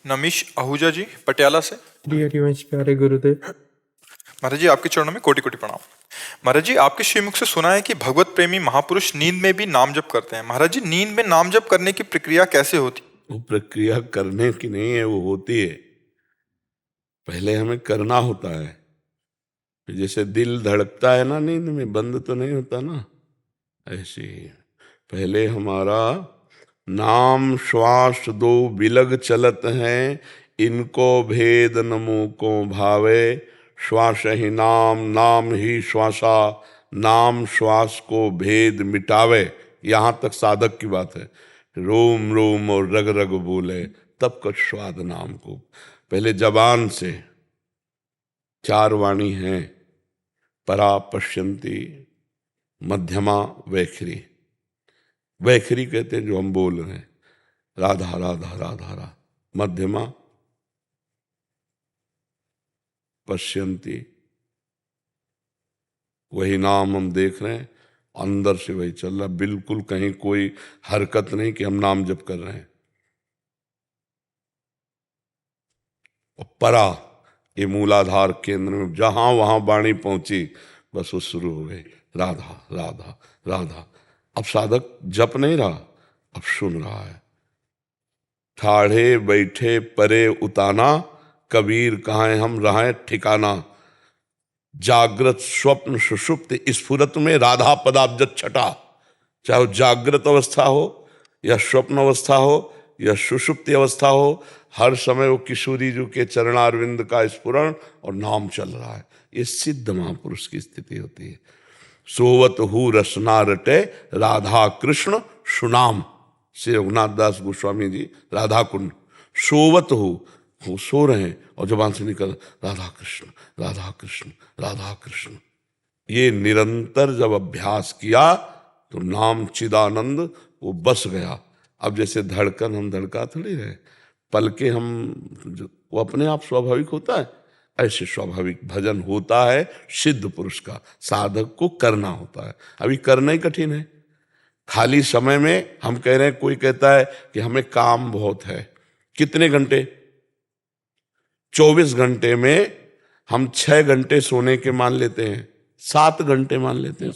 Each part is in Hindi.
नमीश आहूजा जी पटियाला से। हरिवंश प्यारे गुरुदेव। महाराज जी आपके चरणों में कोटि कोटि प्रणाम। महाराज जी आपके श्रीमुख से सुना है कि भगवत प्रेमी महापुरुष नींद में भी नाम जप करते हैं। महाराज जी नींद में नाम जप करने की प्रक्रिया कैसे होती? वो प्रक्रिया करने की नहीं है, वो होती है। पहले हमें करना होता है। जैसे दिल धड़कता है ना नींद में, बंद तो नहीं होता ना, ऐसे ही पहले हमारा नाम श्वास दो बिलग चलत हैं, इनको भेद नमो को भावे, श्वास ही नाम नाम ही श्वासा, नाम श्वास को भेद मिटावे। यहाँ तक साधक की बात है। रोम रोम और रग रग बोले तब कछ स्वाद नाम को। पहले जबान से 4 वाणी हैं, परा पश्यंती, मध्यमा वैखरी। वैखरी कहते हैं जो हम बोल रहे हैं, राधा राधा राधा राधा। मध्यमा पश्यंती, वही नाम हम देख रहे हैं, अंदर से वही चल रहा, बिल्कुल कहीं कोई हरकत नहीं कि हम नाम जप कर रहे हैं। और परा, ये मूलाधार केंद्र में जहां वहां वाणी पहुंची बस वो शुरू हो गई, राधा राधा राधा। अब साधक जप नहीं रहा, अब सुन रहा है। ठाढ़े बैठे परे उताना, कबीर कहाँ हम रहे ठिकाना। जागृत स्वप्न सुषुप्त स्फुरत में राधा पदाब्ज छटा। चाहे वो जागृत अवस्था हो या स्वप्न अवस्था हो या सुषुप्ति अवस्था हो, हर समय वो किशोरी जी के चरणारविंद का स्फुरण और नाम चल रहा है। ये सिद्ध महापुरुष की स्थिति होती है। सोवत हु रसना रटे राधा कृष्ण सुनाम। श्री रघुनाथ दास गोस्वामी जी राधा कुंड। सोवत हु, वो सो रहे हैं और जबान से निकल राधा कृष्ण राधा कृष्ण राधा कृष्ण। ये निरंतर जब अभ्यास किया तो नाम चिदानंद वो बस गया। अब जैसे धड़कन हम धड़का थोड़ी रहे, पलके हम, वो अपने आप स्वाभाविक होता है, ऐसे स्वाभाविक भजन होता है सिद्ध पुरुष का। साधक को करना होता है। अभी करना ही कठिन है। खाली समय में हम कह रहे हैं, कोई कहता है कि हमें काम बहुत है। कितने घंटे? 24 घंटे में हम 6 घंटे सोने के मान लेते हैं, 7 घंटे मान लेते हैं।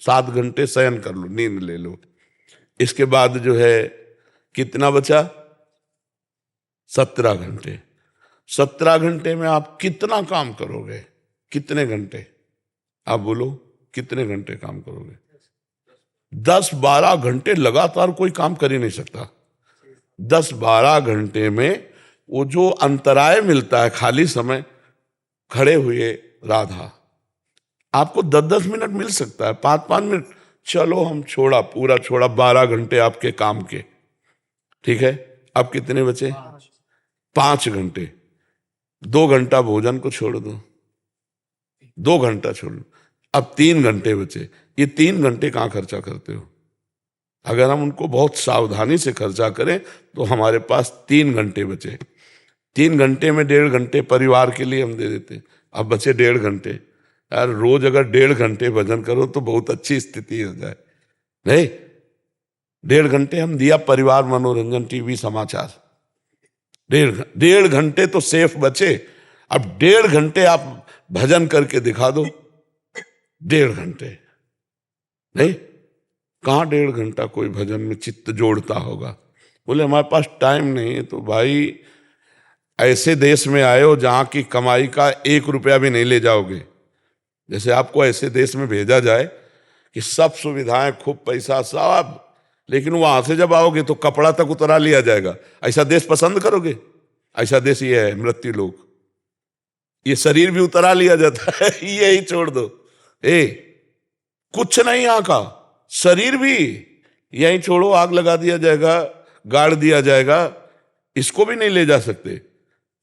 7 घंटे शयन कर लो, नींद ले लो। इसके बाद जो है कितना बचा? 17 घंटे। 17 घंटे में आप कितना काम करोगे? कितने घंटे? आप बोलो, कितने घंटे काम करोगे? 10-12 घंटे लगातार कोई काम कर ही नहीं सकता। 10-12 घंटे में वो जो अंतराय मिलता है, खाली समय, खड़े हुए राधा, आपको 10-10 मिनट मिल सकता है, 5-5 मिनट। चलो हम छोड़ा, पूरा छोड़ा 12 घंटे आपके काम के, ठीक है। अब कितने बचे? 5 घंटे। 2 घंटा भोजन को छोड़ दो, 2 घंटा छोड़ लो, अब 3 घंटे बचे। ये 3 घंटे कहाँ खर्चा करते हो? अगर हम उनको बहुत सावधानी से खर्चा करें तो हमारे पास 3 घंटे बचे। 3 घंटे में 1.5 घंटे परिवार के लिए हम दे देते, अब बचे 1.5 घंटे। यार रोज अगर 1.5 घंटे भजन करो तो बहुत अच्छी स्थिति हो जाए। नहीं, 1.5 घंटे हम दिया परिवार मनोरंजन, टीवी समाचार। 1.5 घंटे तो सेफ बचे। अब 1.5 घंटे आप भजन करके दिखा दो। 1.5 घंटे नहीं, कहाँ 1.5 घंटा कोई भजन में चित्त जोड़ता होगा? बोले हमारे पास टाइम नहीं है। तो भाई ऐसे देश में आए हो जहाँ की कमाई का 1 रुपया भी नहीं ले जाओगे। जैसे आपको ऐसे देश में भेजा जाए कि सब सुविधाएं, खूब पैसा सब, लेकिन वहां से जब आओगे तो कपड़ा तक उतरा लिया जाएगा। ऐसा देश पसंद करोगे? ऐसा देश ये है मृत्यु लोक। ये शरीर भी उतरा लिया जाता है यही छोड़ दो। कुछ नहीं यहाँ का, शरीर भी यहीं छोड़ो, आग लगा दिया जाएगा, गाड़ दिया जाएगा। इसको भी नहीं ले जा सकते।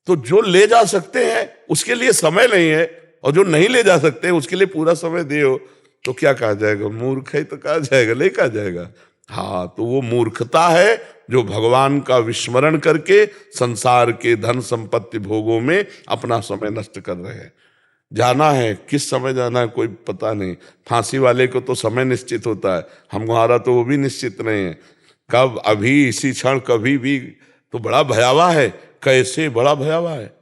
तो जो ले जा सकते हैं उसके लिए समय नहीं है, और जो नहीं ले जा सकते उसके लिए पूरा समय दियो तो क्या कहा जाएगा? मूर्ख है तो कहा जाएगा, नहीं कहा जाएगा। हाँ, तो वो मूर्खता है जो भगवान का विस्मरण करके संसार के धन संपत्ति भोगों में अपना समय नष्ट कर रहे हैं। जाना है, किस समय जाना है कोई पता नहीं। फांसी वाले को तो समय निश्चित होता है, हमारा तो वो भी निश्चित नहीं है। कब, अभी, इसी क्षण, कभी भी, तो बड़ा भयावह है। कैसे, बड़ा भयावह है,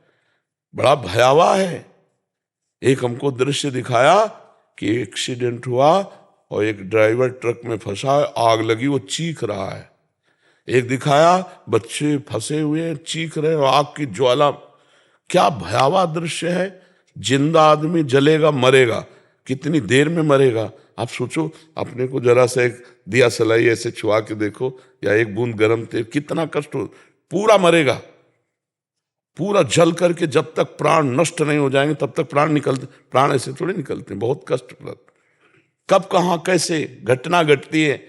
बड़ा भयावह है। एक हमको दृश्य दिखाया कि एक्सीडेंट हुआ और एक ड्राइवर ट्रक में फंसा है, आग लगी, वो चीख रहा है। एक दिखाया बच्चे फंसे हुए हैं, चीख रहे हैं, आग की ज्वाला। क्या भयावह दृश्य है। जिंदा आदमी जलेगा, मरेगा, कितनी देर में मरेगा। आप सोचो, अपने को जरा सा एक दिया सलाई ऐसे छुआ के देखो, या एक बूंद गर्म तेल, कितना कष्ट हो। पूरा मरेगा, पूरा जल करके जब तक प्राण नष्ट नहीं हो जाएंगे तब तक प्राण ऐसे थोड़े निकलते हैं, बहुत कष्टप्रद। कब कहां कैसे घटना घटती है।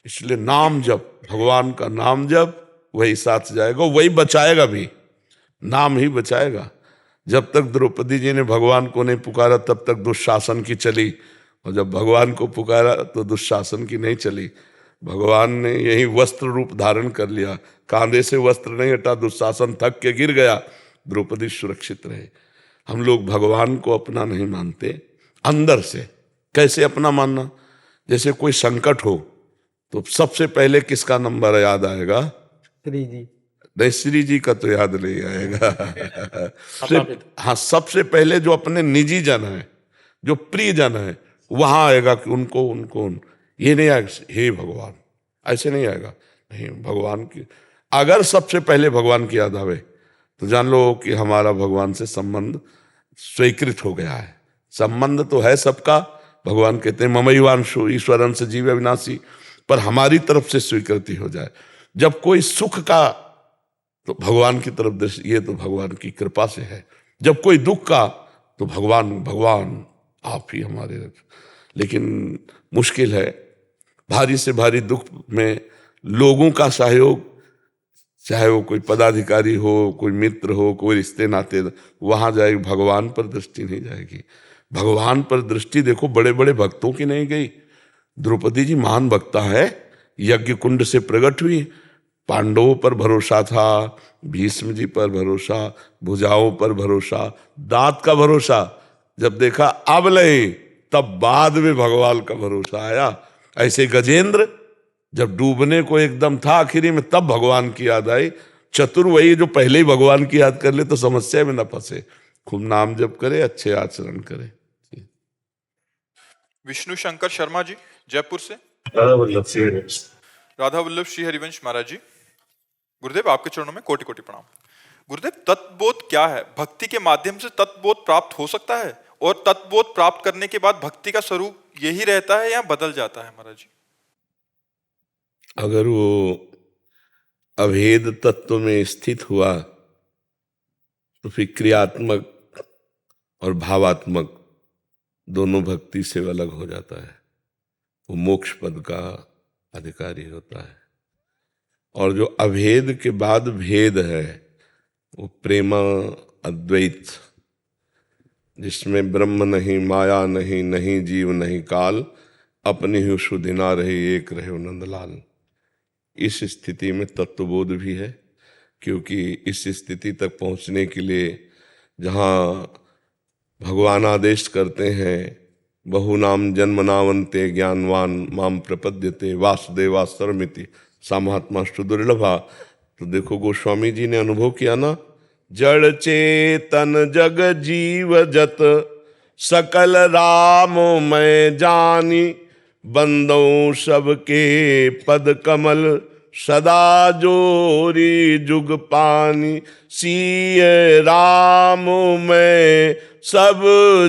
इसलिए नाम जप, भगवान का नाम जप, वही साथ जाएगा, वही बचाएगा भी, नाम ही बचाएगा। जब तक द्रौपदी जी ने भगवान को नहीं पुकारा तब तक दुशासन की चली, और जब भगवान को पुकारा तो दुशासन की नहीं चली। भगवान ने यही वस्त्र रूप धारण कर लिया, कांधे से वस्त्र नहीं हटा, दुशासन थक के गिर गया, द्रौपदी सुरक्षित रहे। हम लोग भगवान को अपना नहीं मानते अंदर से। कैसे अपना मानना? जैसे कोई संकट हो तो सबसे पहले किसका नंबर याद आएगा? श्री जी। नहीं, श्री जी का तो याद नहीं आएगा। हाँ, सबसे पहले जो अपने निजी जन है, जो प्रिय जन है, वहां आएगा कि उनको ये नहीं आएगा हे भगवान, ऐसे नहीं आएगा। नहीं, भगवान की अगर सबसे पहले भगवान की याद आवे तो जान लो कि हमारा भगवान से संबंध स्वीकृत हो गया है। संबंध तो है सबका, भगवान कहते हैं ममैवांशो ईश्वरं से जीव अविनाशी, पर हमारी तरफ से स्वीकृति हो जाए। जब कोई सुख का तो भगवान की तरफ दृष्टि, ये तो भगवान की कृपा से है। जब कोई दुख का तो भगवान आप ही हमारे। लेकिन मुश्किल है, भारी से भारी दुख में लोगों का सहयोग, चाहे वो कोई पदाधिकारी हो, कोई मित्र हो, कोई रिश्ते नाते, वहां जाएगी, भगवान पर दृष्टि नहीं जाएगी। भगवान पर दृष्टि देखो बड़े बड़े भक्तों की नहीं गई। द्रौपदी जी महान भक्ता है, यज्ञ कुंड से प्रकट हुई, पांडवों पर भरोसा था, भीष्म जी पर भरोसा, भुजाओं पर भरोसा, दांत का भरोसा। जब देखा अब नहीं, तब बाद में भगवान का भरोसा आया। ऐसे गजेंद्र जब डूबने को एकदम था आखिरी में, तब भगवान की याद आई। चतुर वही जो पहले ही भगवान की याद कर ले तो समस्या में न फंसे, खूब नाम जप करे, अच्छे आचरण करे। विष्णु शंकर शर्मा जी जयपुर से। राधा वल्लभ श्री हरिवंश महाराज जी, गुरुदेव आपके चरणों में कोटि कोटि प्रणाम। गुरुदेव, तत्वबोध क्या है? भक्ति के माध्यम से तत्वबोध प्राप्त हो सकता है, और तत्वबोध प्राप्त करने के बाद भक्ति का स्वरूप यही रहता है या बदल जाता है महाराज जी? अगर वो अभेद तत्व में स्थित हुआ तो फिर क्रियात्मक और भावात्मक दोनों भक्ति से अलग हो जाता है, वो मोक्ष पद का अधिकारी होता है। और जो अभेद के बाद भेद है वो प्रेम अद्वैत, जिसमें ब्रह्म नहीं, माया नहीं, नहीं जीव नहीं काल, अपनी ही शुद्धि ना रहे, एक रहे नंदलाल। इस स्थिति में तत्वबोध भी है, क्योंकि इस स्थिति तक पहुंचने के लिए जहाँ भगवान आदेश करते हैं, बहुनाम जन्मनावन्ते ज्ञानवान माम प्रपद्यते वासुदेवा सर्वमिति सा महात्मा दुर्लभा। तो देखो गोस्वामी जी ने अनुभव किया ना, जड़ चेतन जग जीव जत सकल राम मैं जानी, बंदों सबके पद कमल सदा जोरी जुग पानी, सिय राम मैं सब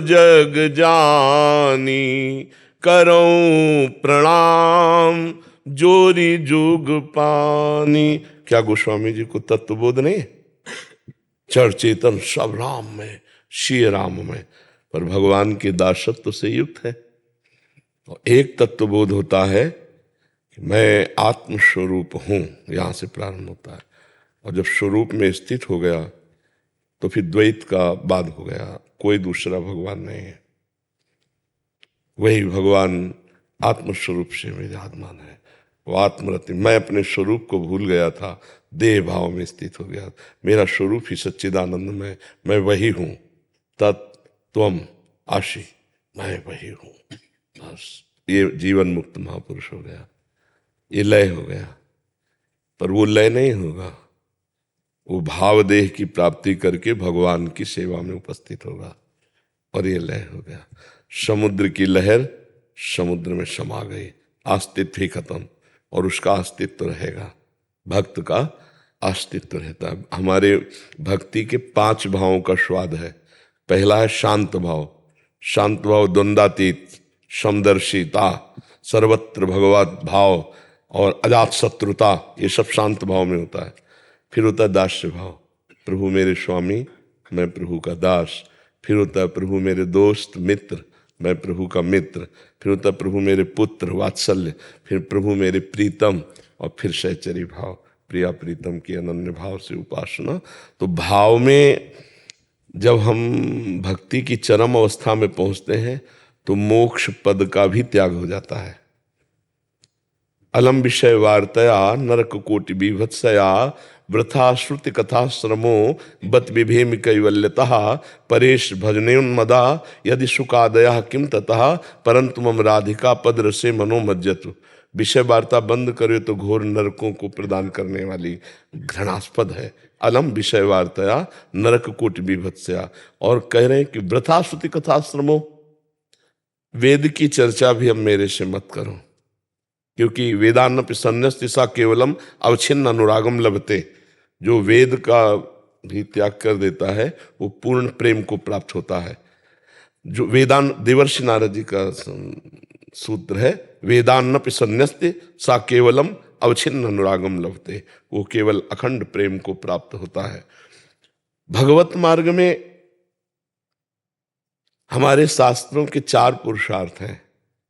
जग जानी, करऊं प्रणाम जोरी जुग पानी। क्या गोस्वामी जी को तत्वबोध नहीं? जड़ चेतन सब राम में, श्री राम में, पर भगवान के दासत्व से युक्त है। और एक तत्वबोध होता है कि मैं आत्मस्वरूप हूं, यहां से प्रारंभ होता है। और जब स्वरूप में स्थित हो गया तो फिर द्वैत का बाद हो गया, कोई दूसरा भगवान नहीं है, वही भगवान आत्मस्वरूप से विराजमान है। वो आत्मरति, मैं अपने स्वरूप को भूल गया था, देह भाव में स्थित हो गया। मेरा स्वरूप ही सच्चिदानंद में, मैं वही हूं, तत्त्वम आशी, मैं वही हूं। बस ये जीवन मुक्त महापुरुष हो गया, ये लय हो गया। पर वो लय नहीं होगा, वो भाव देह की प्राप्ति करके भगवान की सेवा में उपस्थित होगा। और ये लय हो गया, समुद्र की लहर समुद्र में समा गई, अस्तित्व ही खत्म, और उसका अस्तित्व रहेगा, भक्त का अस्तित्व रहता है। हमारे भक्ति के 5 भावों का स्वाद है। पहला है शांत भाव, शांत भाव द्वंद्वातीत, समदर्शिता, सर्वत्र भगवत भाव और अजात शत्रुता, ये सब शांत भाव में होता है। फिर होता है दास्य भाव, प्रभु मेरे स्वामी मैं प्रभु का दास। फिर होता है प्रभु मेरे दोस्त मित्र मैं प्रभु का मित्र। फिर होता है प्रभु मेरे पुत्र वात्सल्य। फिर प्रभु मेरे प्रीतम, और फिर सहचरी भाव, प्रिया प्रीतम की अनन्य भाव से उपासना। तो भाव में जब हम भक्ति की चरम अवस्था में पहुंचते हैं तो मोक्ष पद का भी त्याग हो जाता है। अलम विषय वार्तया नरक कोटि बीभत्सया वृथा श्रुति कथा श्रमो बत विभेम कैवल्यतः परेश भजनेन्मदा यदि सुखादया किम ततः परंतु मम राधिका पद रसे मनोमज्जतु। विषय वार्ता बंद करे तो घोर नरकों को प्रदान करने वाली घृणास्पद है। अलम विषय वार्तया नरक कोटि बीभत्सया, और कह रहे हैं कि वृथा श्रुति कथा श्रमो, वेद की चर्चा भी अब मेरे से मत करो, क्योंकि वेदान्नपि संन्यस्त सा केवलम अवच्छिन्न अनुरागम लभते। जो वेद का भी त्याग कर देता है वो पूर्ण प्रेम को प्राप्त होता है। जो वेदांत, देवर्षि नारद जी का सूत्र है, वेदान्नपि संन्यस्त सा केवलम अवच्छिन्न अनुरागम लभते, वो केवल अखंड प्रेम को प्राप्त होता है। भगवत मार्ग में हमारे शास्त्रों के 4 पुरुषार्थ हैं,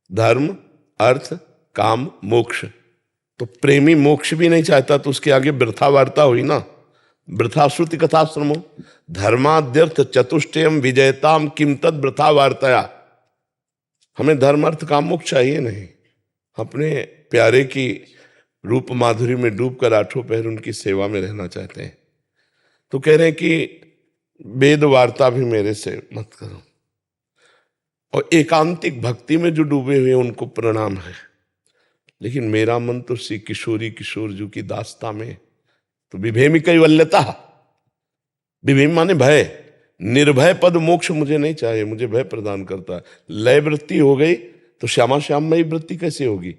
धर्म अर्थ काम मोक्ष। तो प्रेमी मोक्ष भी नहीं चाहता तो उसके आगे वृथा वार्ता हुई ना, वृथा श्रुति कथा श्रमो धर्माद्यर्थ चतुष्टयम विजयताम किम तद वृथा वार्तया। हमें धर्म अर्थ काम मोक्ष चाहिए नहीं, अपने प्यारे की रूप माधुरी में डूबकर 8 पहर उनकी सेवा में रहना चाहते हैं। तो कह रहे हैं कि वेद वार्ता भी मेरे से मत करो, और एकांतिक भक्ति में जो डूबे हुए उनको प्रणाम है। लेकिन मेरा मन तो श्री किशोरी किशोर जी की दास्ता में, तो विभेमी कैवल्यता, विभेम माने भय, निर्भय पद मोक्ष मुझे नहीं चाहिए, मुझे भय प्रदान करता है। लय वृत्ति हो गई तो श्यामा श्याममयी वृत्ति कैसे होगी?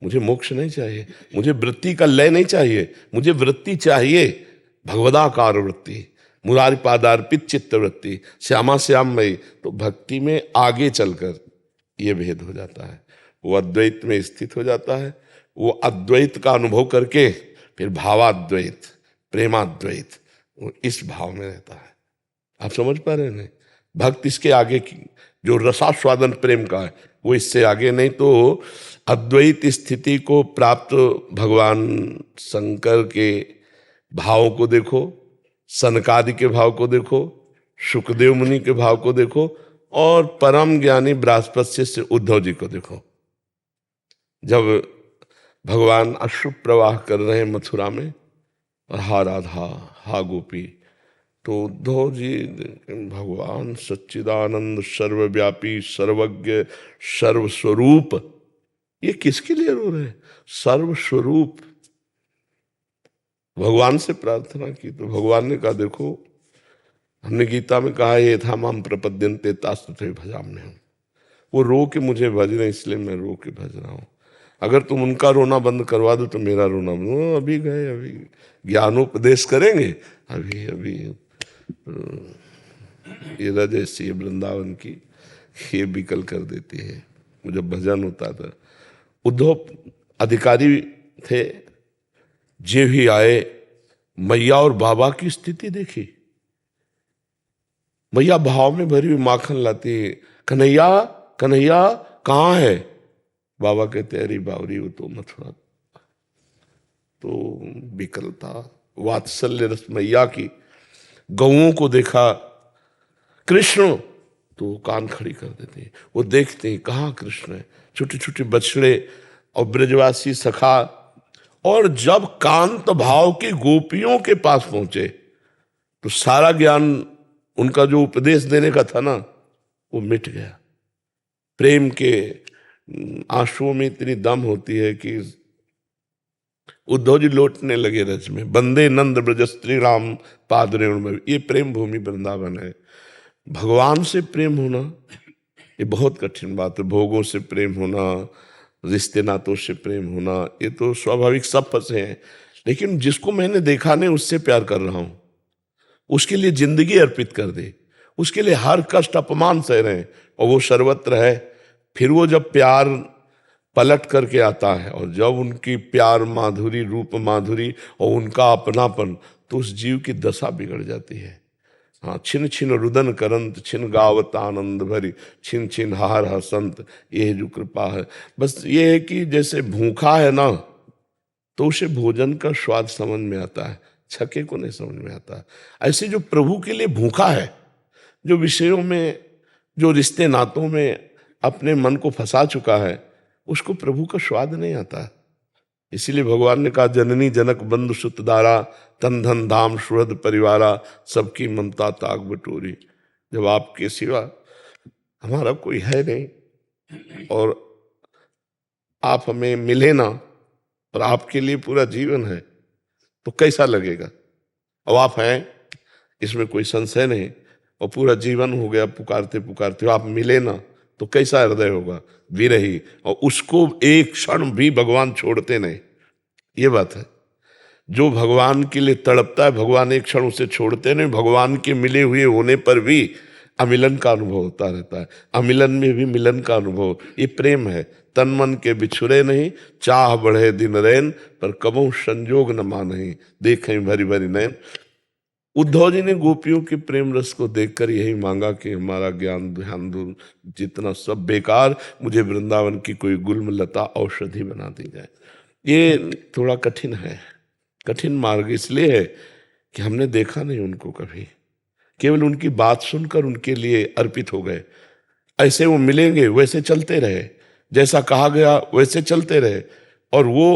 मुझे मोक्ष नहीं चाहिए, मुझे वृत्ति का लय नहीं चाहिए, मुझे वृत्ति चाहिए भगवदाकार वृत्ति, मुरारी पादार्पित चित्त वृत्ति, श्यामा श्याममयी। तो भक्ति में आगे चलकर ये भेद हो जाता है, वो अद्वैत में स्थित हो जाता है। वो अद्वैत का अनुभव करके फिर भावाद्वैत, प्रेमाद्वैत, वो इस भाव में रहता है। आप समझ पा रहे हैं? भक्त इसके आगे की जो रसास्वादन प्रेम का है वो इससे आगे नहीं। तो अद्वैत स्थिति को प्राप्त भगवान शंकर के भाव को देखो, सनकादि के भाव को देखो, सुखदेव मुनि के भाव को देखो, और परम ज्ञानी बृहस्पति से उद्धव जी को देखो। जब भगवान अश्रु प्रवाह कर रहे हैं मथुरा में, और हा राधा हा गोपी, तो उद्धव जी भगवान सच्चिदानंद सर्वव्यापी सर्वज्ञ सर्वस्वरूप, ये किसके लिए रो रहे हैं? सर्वस्वरूप भगवान से प्रार्थना की। तो भगवान ने कहा देखो, हमने गीता में कहा ये था माम प्रपद्यन्ते तास्तुते भजाम्यहम्। वो रो के मुझे भज रहे, इसलिए मैं रो के भज रहा हूँ। अगर तुम उनका रोना बंद करवा दो तो मेरा रोना बंद। अभी गए, अभी ज्ञानोपदेश करेंगे, अभी अभी ये रजसी वृंदावन की ये बिकल कर देती है। मुझे भजन होता था, उद्धव अधिकारी थे, जे भी आए, मैया और बाबा की स्थिति देखी। मैया भाव में भरी हुई माखन लाती है, कन्हैया कन्हैया कहाँ है? बाबा कहते अरे बावरी वो तो मथुरा। तो विकलता, वात्सल्य रस मैया की। गौओं को देखा कृष्ण, तो कान खड़ी कर देते हैं, वो देखते हैं कहाँ कृष्ण है। छोटे छोटे बछड़े और ब्रजवासी सखा, और जब कांत भाव की गोपियों के पास पहुंचे तो सारा ज्ञान उनका जो उपदेश देने का था ना, वो मिट गया। प्रेम के आंसुओं में इतनी दम होती है कि उद्धव जी लौटने लगे रज में, बंदे नंद ब्रज श्री राम पाद रेणु में। ये प्रेम भूमि वृंदावन है। भगवान से प्रेम होना ये बहुत कठिन बात है। भोगों से प्रेम होना, रिश्ते नातों से प्रेम होना, ये तो स्वाभाविक, सब फंसे हैं। लेकिन जिसको मैंने देखा नहीं उससे प्यार कर रहा हूं, उसके लिए जिंदगी अर्पित कर दे, उसके लिए हर कष्ट अपमान सह रहे हैं, और वो सर्वत्र है। फिर वो जब प्यार पलट करके आता है, और जब उनकी प्यार माधुरी, रूप माधुरी और उनका अपनापन, तो उस जीव की दशा बिगड़ जाती है। हाँ, छिन छिन रुदन करंत, छिन गावत आनंद भरी, छिन छिन हार हसंत, ये जो कृपा है। बस ये है कि जैसे भूखा है ना, तो उसे भोजन का स्वाद समझ में आता है, छके को नहीं समझ में आता। ऐसे जो प्रभु के लिए भूखा है, जो विषयों में, जो रिश्ते नातों में अपने मन को फंसा चुका है, उसको प्रभु का स्वाद नहीं आता। इसीलिए भगवान ने कहा, जननी जनक बंधु सुत दारा, तन धन धाम सुहृद परिवारा, सबकी ममता ताग बटोरी। जब आपके सिवा हमारा कोई है नहीं, और आप हमें मिले ना, और आपके लिए पूरा जीवन है, तो कैसा लगेगा। अब आप हैं, इसमें कोई संशय नहीं, और पूरा जीवन हो गया पुकारते पुकारते, आप मिले ना, तो कैसा हृदय होगा, विरही। और उसको एक क्षण भी भगवान छोड़ते नहीं, ये बात है। जो भगवान के लिए तड़पता है, भगवान एक क्षण उसे छोड़ते नहीं। भगवान के मिले हुए होने पर भी अमिलन का अनुभव होता रहता है, अमिलन में भी मिलन का अनुभव। ये प्रेम है। तन मन के बिछुरे नहीं, चाह बढ़े दिन रैन, पर कबहू संजोग न मानहि, देखें भरी भरी नैन। उद्धव जी ने गोपियों के प्रेम रस को देखकर यही मांगा कि हमारा ज्ञान ध्यान दूर, जितना सब बेकार, मुझे वृंदावन की कोई गुल्म लता औषधि बना दी जाए। ये थोड़ा कठिन है, कठिन मार्ग इसलिए है कि हमने देखा नहीं उनको कभी, केवल उनकी बात सुनकर उनके लिए अर्पित हो गए। ऐसे वो मिलेंगे, वैसे चलते रहे, जैसा कहा गया वैसे चलते रहे, और वो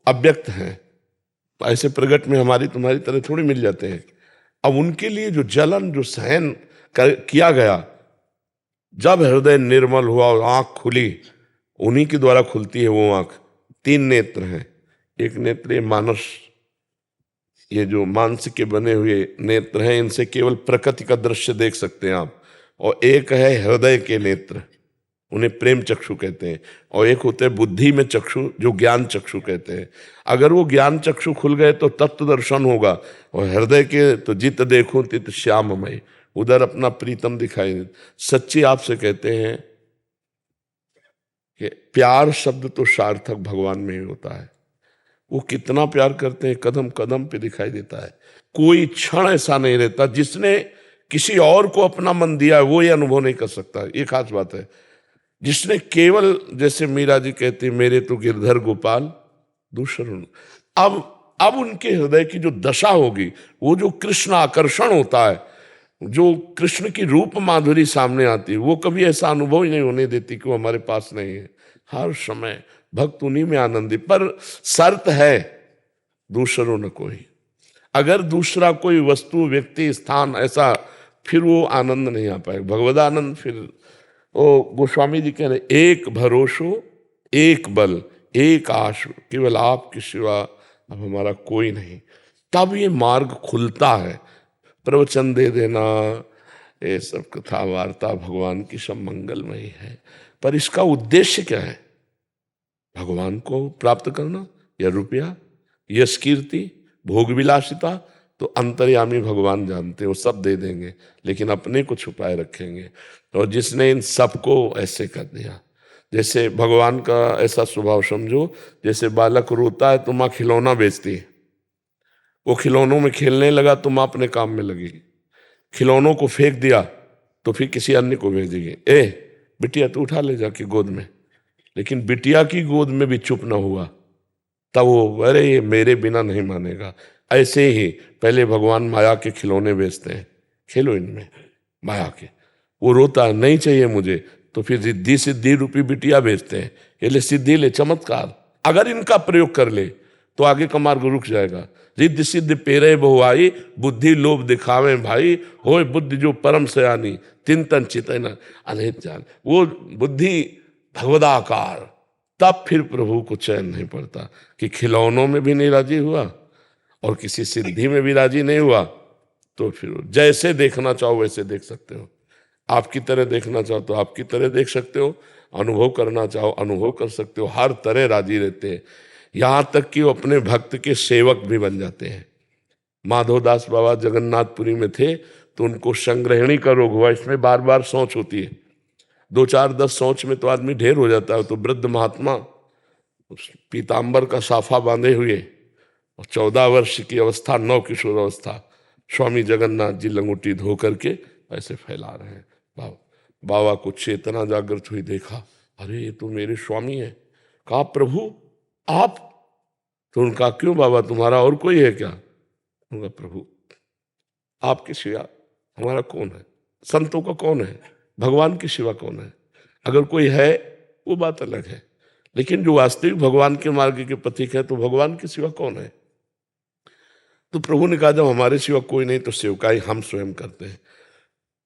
अव्यक्त हैं, ऐसे प्रगट में हमारी तुम्हारी तरह थोड़ी मिल जाते हैं। अब उनके लिए जो जलन, जो सहन किया गया, जब हृदय निर्मल हुआ और आंख खुली, उन्हीं के द्वारा खुलती है वो आंख। 3 नेत्र हैं, एक नेत्र ये मानस, ये जो मांस के बने हुए नेत्र हैं, इनसे केवल प्रकृति का दृश्य देख सकते हैं आप, और एक है हृदय के नेत्र, उन्हें प्रेम चक्षु कहते हैं, और एक होते हैं बुद्धि में चक्षु, जो ज्ञान चक्षु कहते हैं। अगर वो ज्ञान चक्षु खुल गए तो तत्व दर्शन होगा, और हृदय के तो जित देखूं तित श्याममय, उधर अपना प्रीतम दिखाई दे। सच्ची आपसे कहते हैं कि प्यार शब्द तो सार्थक भगवान में ही होता है। वो कितना प्यार करते हैं, कदम कदम पे दिखाई देता है। कोई क्षण ऐसा नहीं रहता जिसने किसी और को अपना मन दिया है, वो ये अनुभव नहीं कर सकता। ये खास बात है। जिसने केवल, जैसे मीरा जी कहती, मेरे तो गिरधर गोपाल दूसरों, अब उनके हृदय की जो दशा होगी, वो जो कृष्ण आकर्षण होता है, जो कृष्ण की रूप माधुरी सामने आती है, वो कभी ऐसा अनुभव ही नहीं होने देती कि वो हमारे पास नहीं है। हर समय भक्त उन्हीं में आनंदी, पर शर्त है दूसरों न कोई। अगर दूसरा कोई वस्तु, व्यक्ति, स्थान ऐसा, फिर वो आनंद नहीं आ पाएगा, भगवदानंद। फिर वो गोस्वामी जी कह रहे, एक भरोसो, एक बल, एक आश, केवल आपके सिवा अब हमारा कोई नहीं। तब ये मार्ग खुलता है। प्रवचन दे देना, ये सब कथा वार्ता भगवान की सब मंगलमयी है, पर इसका उद्देश्य क्या है? भगवान को प्राप्त करना, या रुपया, यश कीर्ति, भोग विलासिता? तो अंतर्यामी भगवान जानते हैं, वो सब दे देंगे, लेकिन अपने को छुपाए रखेंगे। और जिसने इन सबको ऐसे कर दिया, जैसे भगवान का ऐसा स्वभाव समझो, जैसे बालक रोता है तो माँ खिलौना बेचती है, वो खिलौनों में खेलने लगा तो माँ अपने काम में लगी, खिलौनों को फेंक दिया तो फिर किसी अन्य को भेजेगी, बिटिया तू उठा ले जाके गोद में। लेकिन बिटिया की गोद में भी चुप ना हुआ, तब वो, अरे ये मेरे बिना नहीं मानेगा। ऐसे ही पहले भगवान माया के खिलौने बेचते हैं, खेलो इनमें माया के, वो रोता है नहीं चाहिए मुझे, तो फिर रिद्धि सिद्धि रूपी बिटिया बेचते हैं, ये ले सिद्धि ले चमत्कार। अगर इनका प्रयोग कर ले तो आगे का मार्ग रुक जाएगा। रिद्धि सिद्धि पेरे बहुआई, बुद्धि लोभ दिखावे भाई, होय बुद्धि जो परम सयानी, तिन तन चितन अनहित जान। वो बुद्धि भगवदाकार, तब फिर प्रभु को चैन नहीं पड़ता कि खिलौनों में भी नहीं राजी हुआ और किसी सिद्धि में भी राजी नहीं हुआ, तो फिर जैसे देखना चाहो वैसे देख सकते हो, आपकी तरह देखना चाहो तो आपकी तरह देख सकते हो, अनुभव करना चाहो अनुभव कर सकते हो, हर तरह राजी रहते हैं। यहाँ तक कि वो अपने भक्त के सेवक भी बन जाते हैं। माधवदास बाबा जगन्नाथपुरी में थे तो उनको संग्रहणी का रोग हुआ, इसमें बार बार सोच होती है, 2-4-10 सोच में तो आदमी ढेर हो जाता है। तो वृद्ध महात्मा उस पीताम्बर का साफा बांधे हुए और 14 वर्ष की अवस्था, 9 किशोर अवस्था, स्वामी जगन्नाथ जी लंगोटी धो करके ऐसे फैला रहे हैं। बाबा को चेतना जागृत हुई, देखा अरे ये तो मेरे स्वामी है। कहा प्रभु आप? तो उनका क्यों बाबा, तुम्हारा और कोई है क्या? उनका प्रभु आपके सिवा हमारा कौन है, संतों का कौन है, भगवान के सिवा कौन है? अगर कोई है वो बात अलग है, लेकिन जो वास्तविक भगवान के मार्ग के पथिक है तो भगवान के सिवा कौन है? तो प्रभु ने कहा जब हमारे सिवा कोई नहीं तो सेवकाई हम स्वयं करते हैं।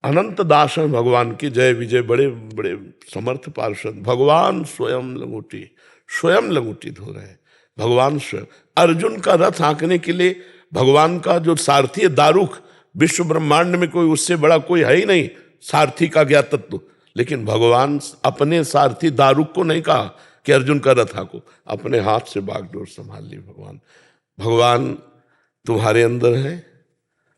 अनंत दास हैं भगवान की, जय विजय, बड़े बड़े समर्थ पार्षद, भगवान स्वयं लंगोटी धो रहे हैं। भगवान स्वयं अर्जुन का रथ हाँकने के लिए भगवान का जो सारथी है दारुक, विश्व ब्रह्मांड में कोई उससे बड़ा कोई है ही नहीं सारथी का ज्ञात तत्व, लेकिन भगवान अपने सारथी दारुक को नहीं कहा कि अर्जुन का रथ हाँको, अपने हाथ से बागडोर संभाल ली। भगवान तुम्हारे अंदर है,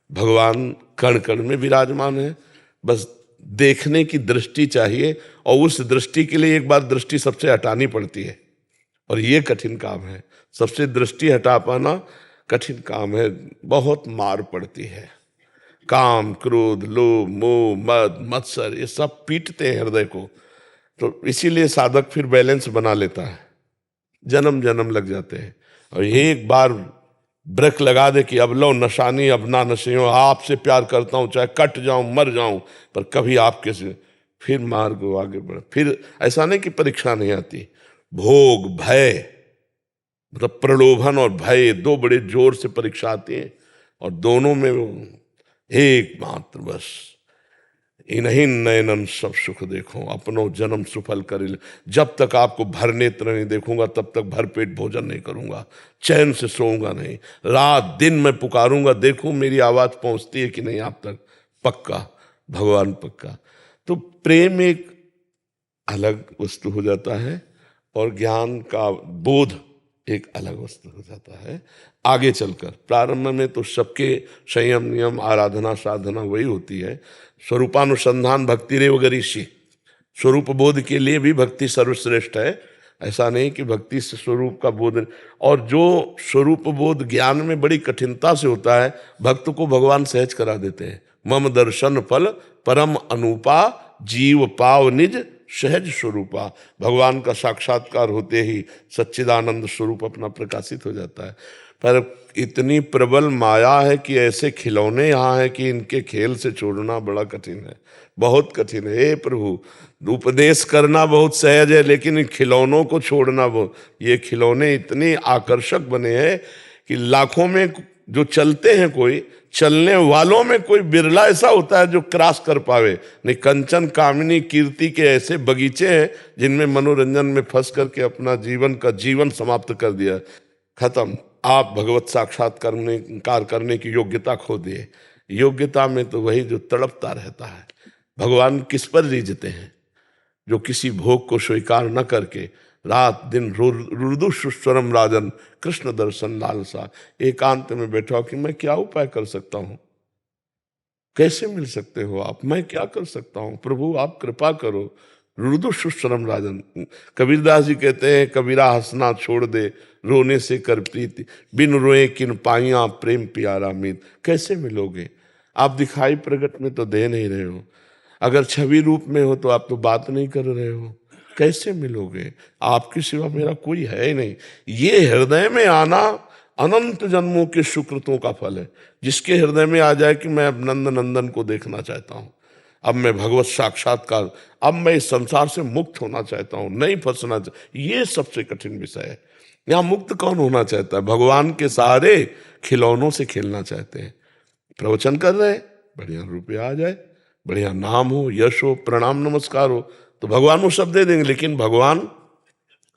भगवान कण कण में विराजमान है, बस देखने की दृष्टि चाहिए, और उस दृष्टि के लिए एक बार दृष्टि सबसे हटानी पड़ती है, और ये कठिन काम है। सबसे दृष्टि हटा पाना कठिन काम है, बहुत मार पड़ती है। काम, क्रोध, लोभ, मोह, मद, मत्सर ये सब पीटते हैं हृदय को, तो इसीलिए साधक फिर बैलेंस बना लेता है, जन्म जन्म लग जाते हैं। और ये एक बार ब्रेक लगा दे कि अब लो नशानी, अब ना नशे हो, आपसे प्यार करता हूं, चाहे कट जाऊं मर जाऊं, पर कभी आपके से, फिर मार्ग को आगे बढ़। फिर ऐसा नहीं कि परीक्षा नहीं आती, भोग भय, मतलब प्रलोभन और भय, दो बड़े जोर से परीक्षा आती है, और दोनों में एकमात्र बस इन्हीं नयनन सब सुख देखो, अपनो जन्म सुफल कर। जब तक आपको भर नेत्र नहीं देखूंगा तब तक भर पेट भोजन नहीं करूंगा, चैन से सोऊंगा नहीं, रात दिन मैं पुकारूंगा, देखूं मेरी आवाज पहुंचती है कि नहीं आप तक। पक्का भगवान पक्का। तो प्रेम एक अलग वस्तु हो जाता है और ज्ञान का बोध एक अलग वस्तु हो जाता है आगे चलकर। प्रारंभ में तो सबके संयम नियम आराधना साधना वही होती है, स्वरूपानुसंधान भक्ति रेव गरिष्यति, स्वरूप बोध के लिए भी भक्ति सर्वश्रेष्ठ है। ऐसा नहीं कि भक्ति से स्वरूप का बोध, और जो स्वरूप बोध ज्ञान में बड़ी कठिनता से होता है, भक्त को भगवान सहज करा देते हैं। मम दर्शन फल परम अनुपा, जीव पाव निज सहज स्वरूपा। भगवान का साक्षात्कार होते ही सच्चिदानंद स्वरूप अपना प्रकाशित हो जाता है। पर इतनी प्रबल माया है कि ऐसे खिलौने यहाँ हैं कि इनके खेल से छोड़ना बड़ा कठिन है, बहुत कठिन है। हे प्रभु, उपदेश करना बहुत सहज है, लेकिन इन खिलौनों को छोड़ना बहुत, ये खिलौने इतने आकर्षक बने हैं कि लाखों में जो चलते हैं, कोई चलने वालों में कोई बिरला ऐसा होता है जो क्रॉस कर पावे। नहीं, कंचन कामिनी कीर्ति के ऐसे बगीचे हैं जिनमें मनोरंजन में फंस करके अपना जीवन समाप्त कर दिया, खत्म। आप भगवत साक्षात्कार करने की योग्यता खो दिए। योग्यता में तो वही जो तड़पता रहता है। भगवान किस पर रीझते हैं? जो किसी भोग को स्वीकार न करके रात दिन रुदु सुस्वरम राजन, कृष्ण दर्शन लालसा, एकांत में बैठा हो कि मैं क्या उपाय कर सकता हूं, कैसे मिल सकते हो आप, मैं क्या कर सकता हूं, प्रभु आप कृपा करो। रुदु सुस्वरम राजन, कबीरदास जी कहते हैं, कबीरा हंसना छोड़ दे, रोने से कर प्रीति, बिन रोए किन पाइया प्रेम प्यारा मीत। कैसे मिलोगे? आप दिखाई प्रगट में तो दे नहीं रहे हो, अगर छवि रूप में हो तो आप तो बात नहीं कर रहे हो, कैसे मिलोगे? आपके सिवा मेरा कोई है ही नहीं। ये हृदय में आना अनंत जन्मों के सुकृतों का फल है। जिसके हृदय में आ जाए कि मैं अब नंद नंदन को देखना चाहता हूं, अब मैं भगवत साक्षात्कार, अब मैं इस संसार से मुक्त होना चाहता हूं, नहीं फंसना चाहता, ये सबसे कठिन विषय है। यहाँ मुक्त कौन होना चाहता है? भगवान के सारे खिलौनों से खेलना चाहते हैं। प्रवचन कर रहे, बढ़िया रुपया आ जाए, बढ़िया नाम हो, यश हो, प्रणाम नमस्कार हो, तो भगवान वो सब दे देंगे, लेकिन भगवान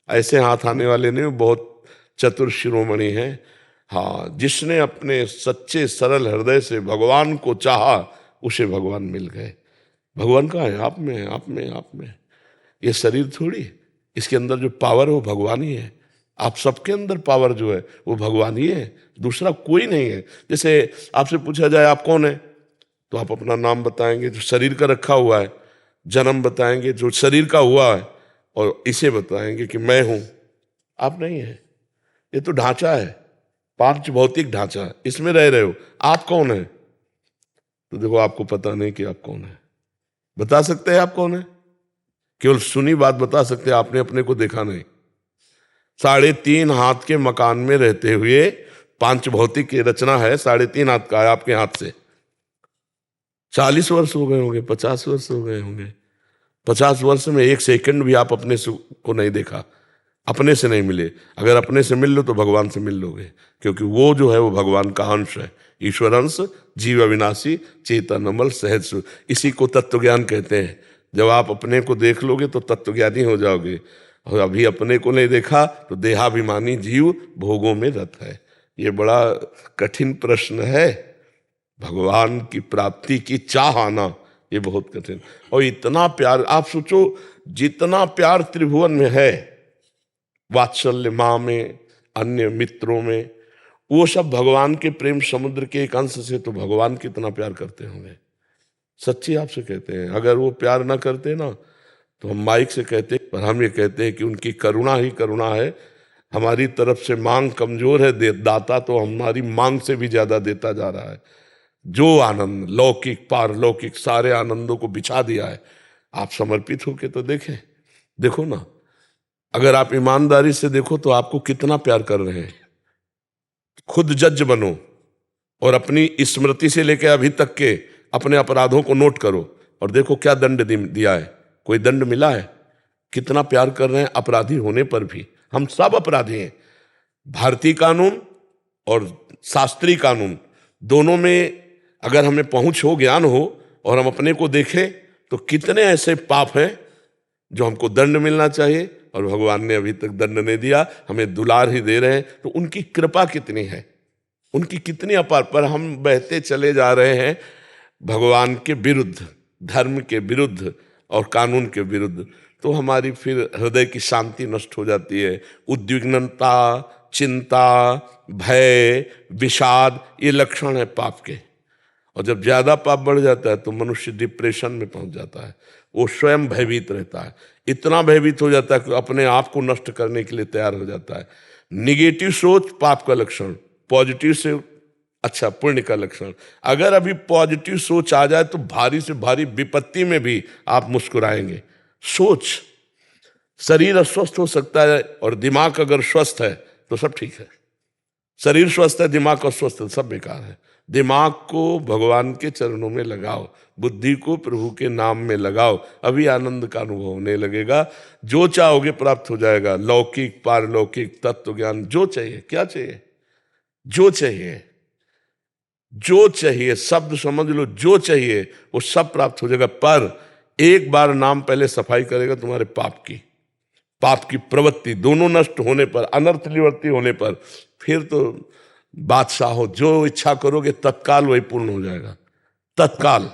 ऐसे हाथ आने वाले नहीं, बहुत चतुर शिरोमणि हैं। हाँ, जिसने अपने सच्चे सरल हृदय से भगवान को चाहा उसे भगवान मिल गए। भगवान कहाँ है? आप में है, आप में, आप में। ये शरीर थोड़ी, इसके अंदर जो पावर है वो भगवान ही है। आप सबके अंदर पावर जो है वो भगवान ही है, दूसरा कोई नहीं है। जैसे आपसे पूछा जाए आप कौन है, तो आप अपना नाम बताएंगे जो शरीर का रखा हुआ है, जन्म बताएंगे जो शरीर का हुआ है, और इसे बताएंगे कि मैं हूं। आप नहीं है, ये तो ढांचा है, पांच भौतिक ढांचा है, इसमें रह रहे हो। आप कौन है? तो देखो, आपको पता नहीं कि आप कौन है। बता सकते हैं आप कौन है? केवल सुनी बात बता सकते हैं, आपने अपने को देखा नहीं। 3.5 हाथ के मकान में रहते हुए, 5 भौतिक की रचना है, 3.5 हाथ का है आपके हाथ से। 40 वर्ष हो गए होंगे, 50 वर्ष हो गए होंगे। 50 वर्ष में 1 सेकंड भी आप अपने से को नहीं देखा, अपने से नहीं मिले। अगर अपने से मिल लो तो भगवान से मिल लोगे, क्योंकि वो जो है वो भगवान का अंश है। ईश्वर अंश, जीव अविनाशी, चेतन अमल, सहज सुख, इसी को तत्व ज्ञान कहते हैं। जब आप अपने को देख लोगे तो तत्वज्ञानी हो जाओगे। और अभी अपने को नहीं देखा तो देहाभिमानी जीव भोगों में रत है। ये बड़ा कठिन प्रश्न है। भगवान की प्राप्ति की चाह आना ये बहुत कठिन। और इतना प्यार, आप सोचो, जितना प्यार त्रिभुवन में है, वात्सल्य माँ में, अन्य मित्रों में, वो सब भगवान के प्रेम समुद्र के एक अंश से। तो भगवान कितना प्यार करते होंगे, सच्ची आपसे कहते हैं। अगर वो प्यार ना करते ना तो हम माइक से कहते, पर हम ये कहते हैं कि उनकी करुणा ही करुणा है। हमारी तरफ से मांग कमजोर है, दाता तो हमारी मांग से भी ज्यादा देता जा रहा है। जो आनंद, लौकिक पारलौकिक, सारे आनंदों को बिछा दिया है। आप समर्पित होके तो देखें, देखो ना। अगर आप ईमानदारी से देखो तो आपको कितना प्यार कर रहे हैं। खुद जज बनो और अपनी स्मृति से लेकर अभी तक के अपने अपराधों को नोट करो और देखो क्या दंड दिया है। कोई दंड मिला है? कितना प्यार कर रहे हैं अपराधी होने पर भी। हम सब अपराधी हैं। भारतीय कानून और शास्त्रीय कानून दोनों में अगर हमें पहुंच हो, ज्ञान हो, और हम अपने को देखें तो कितने ऐसे पाप हैं जो हमको दंड मिलना चाहिए और भगवान ने अभी तक दंड नहीं दिया, हमें दुलार ही दे रहे हैं। तो उनकी कृपा कितनी है, उनकी कितनी अपार। पर हम बहते चले जा रहे हैं भगवान के विरुद्ध, धर्म के विरुद्ध और कानून के विरुद्ध। तो हमारी फिर हृदय की शांति नष्ट हो जाती है। उद्विग्नता, चिंता, भय, विषाद, ये लक्षण है पाप के। और जब ज्यादा पाप बढ़ जाता है तो मनुष्य डिप्रेशन में पहुंच जाता है। वो स्वयं भयभीत रहता है, इतना भयभीत हो जाता है कि अपने आप को नष्ट करने के लिए तैयार हो जाता है। निगेटिव सोच पाप का लक्षण, पॉजिटिव से अच्छा पुण्य का लक्षण। अगर अभी पॉजिटिव सोच आ जाए तो भारी से भारी विपत्ति में भी आप मुस्कुराएंगे। सोच, शरीर अस्वस्थ हो सकता है और दिमाग अगर स्वस्थ है तो सब ठीक है। शरीर स्वस्थ है, दिमाग अस्वस्थ है, सब बेकार है। दिमाग को भगवान के चरणों में लगाओ, बुद्धि को प्रभु के नाम में लगाओ, अभी आनंद का अनुभव होने लगेगा। जो चाहोगे प्राप्त हो जाएगा। लौकिक, पारलौकिक, तत्व ज्ञान, जो चाहिए। क्या चाहिए? जो चाहिए, जो चाहिए, शब्द समझ लो, जो चाहिए वो सब प्राप्त हो जाएगा। पर एक बार नाम पहले सफाई करेगा तुम्हारे पाप की प्रवृत्ति दोनों नष्ट होने पर, अनर्थ निवृत्ति होने पर, फिर तो बादशाह हो। जो इच्छा करोगे तत्काल वही पूर्ण हो जाएगा, तत्काल।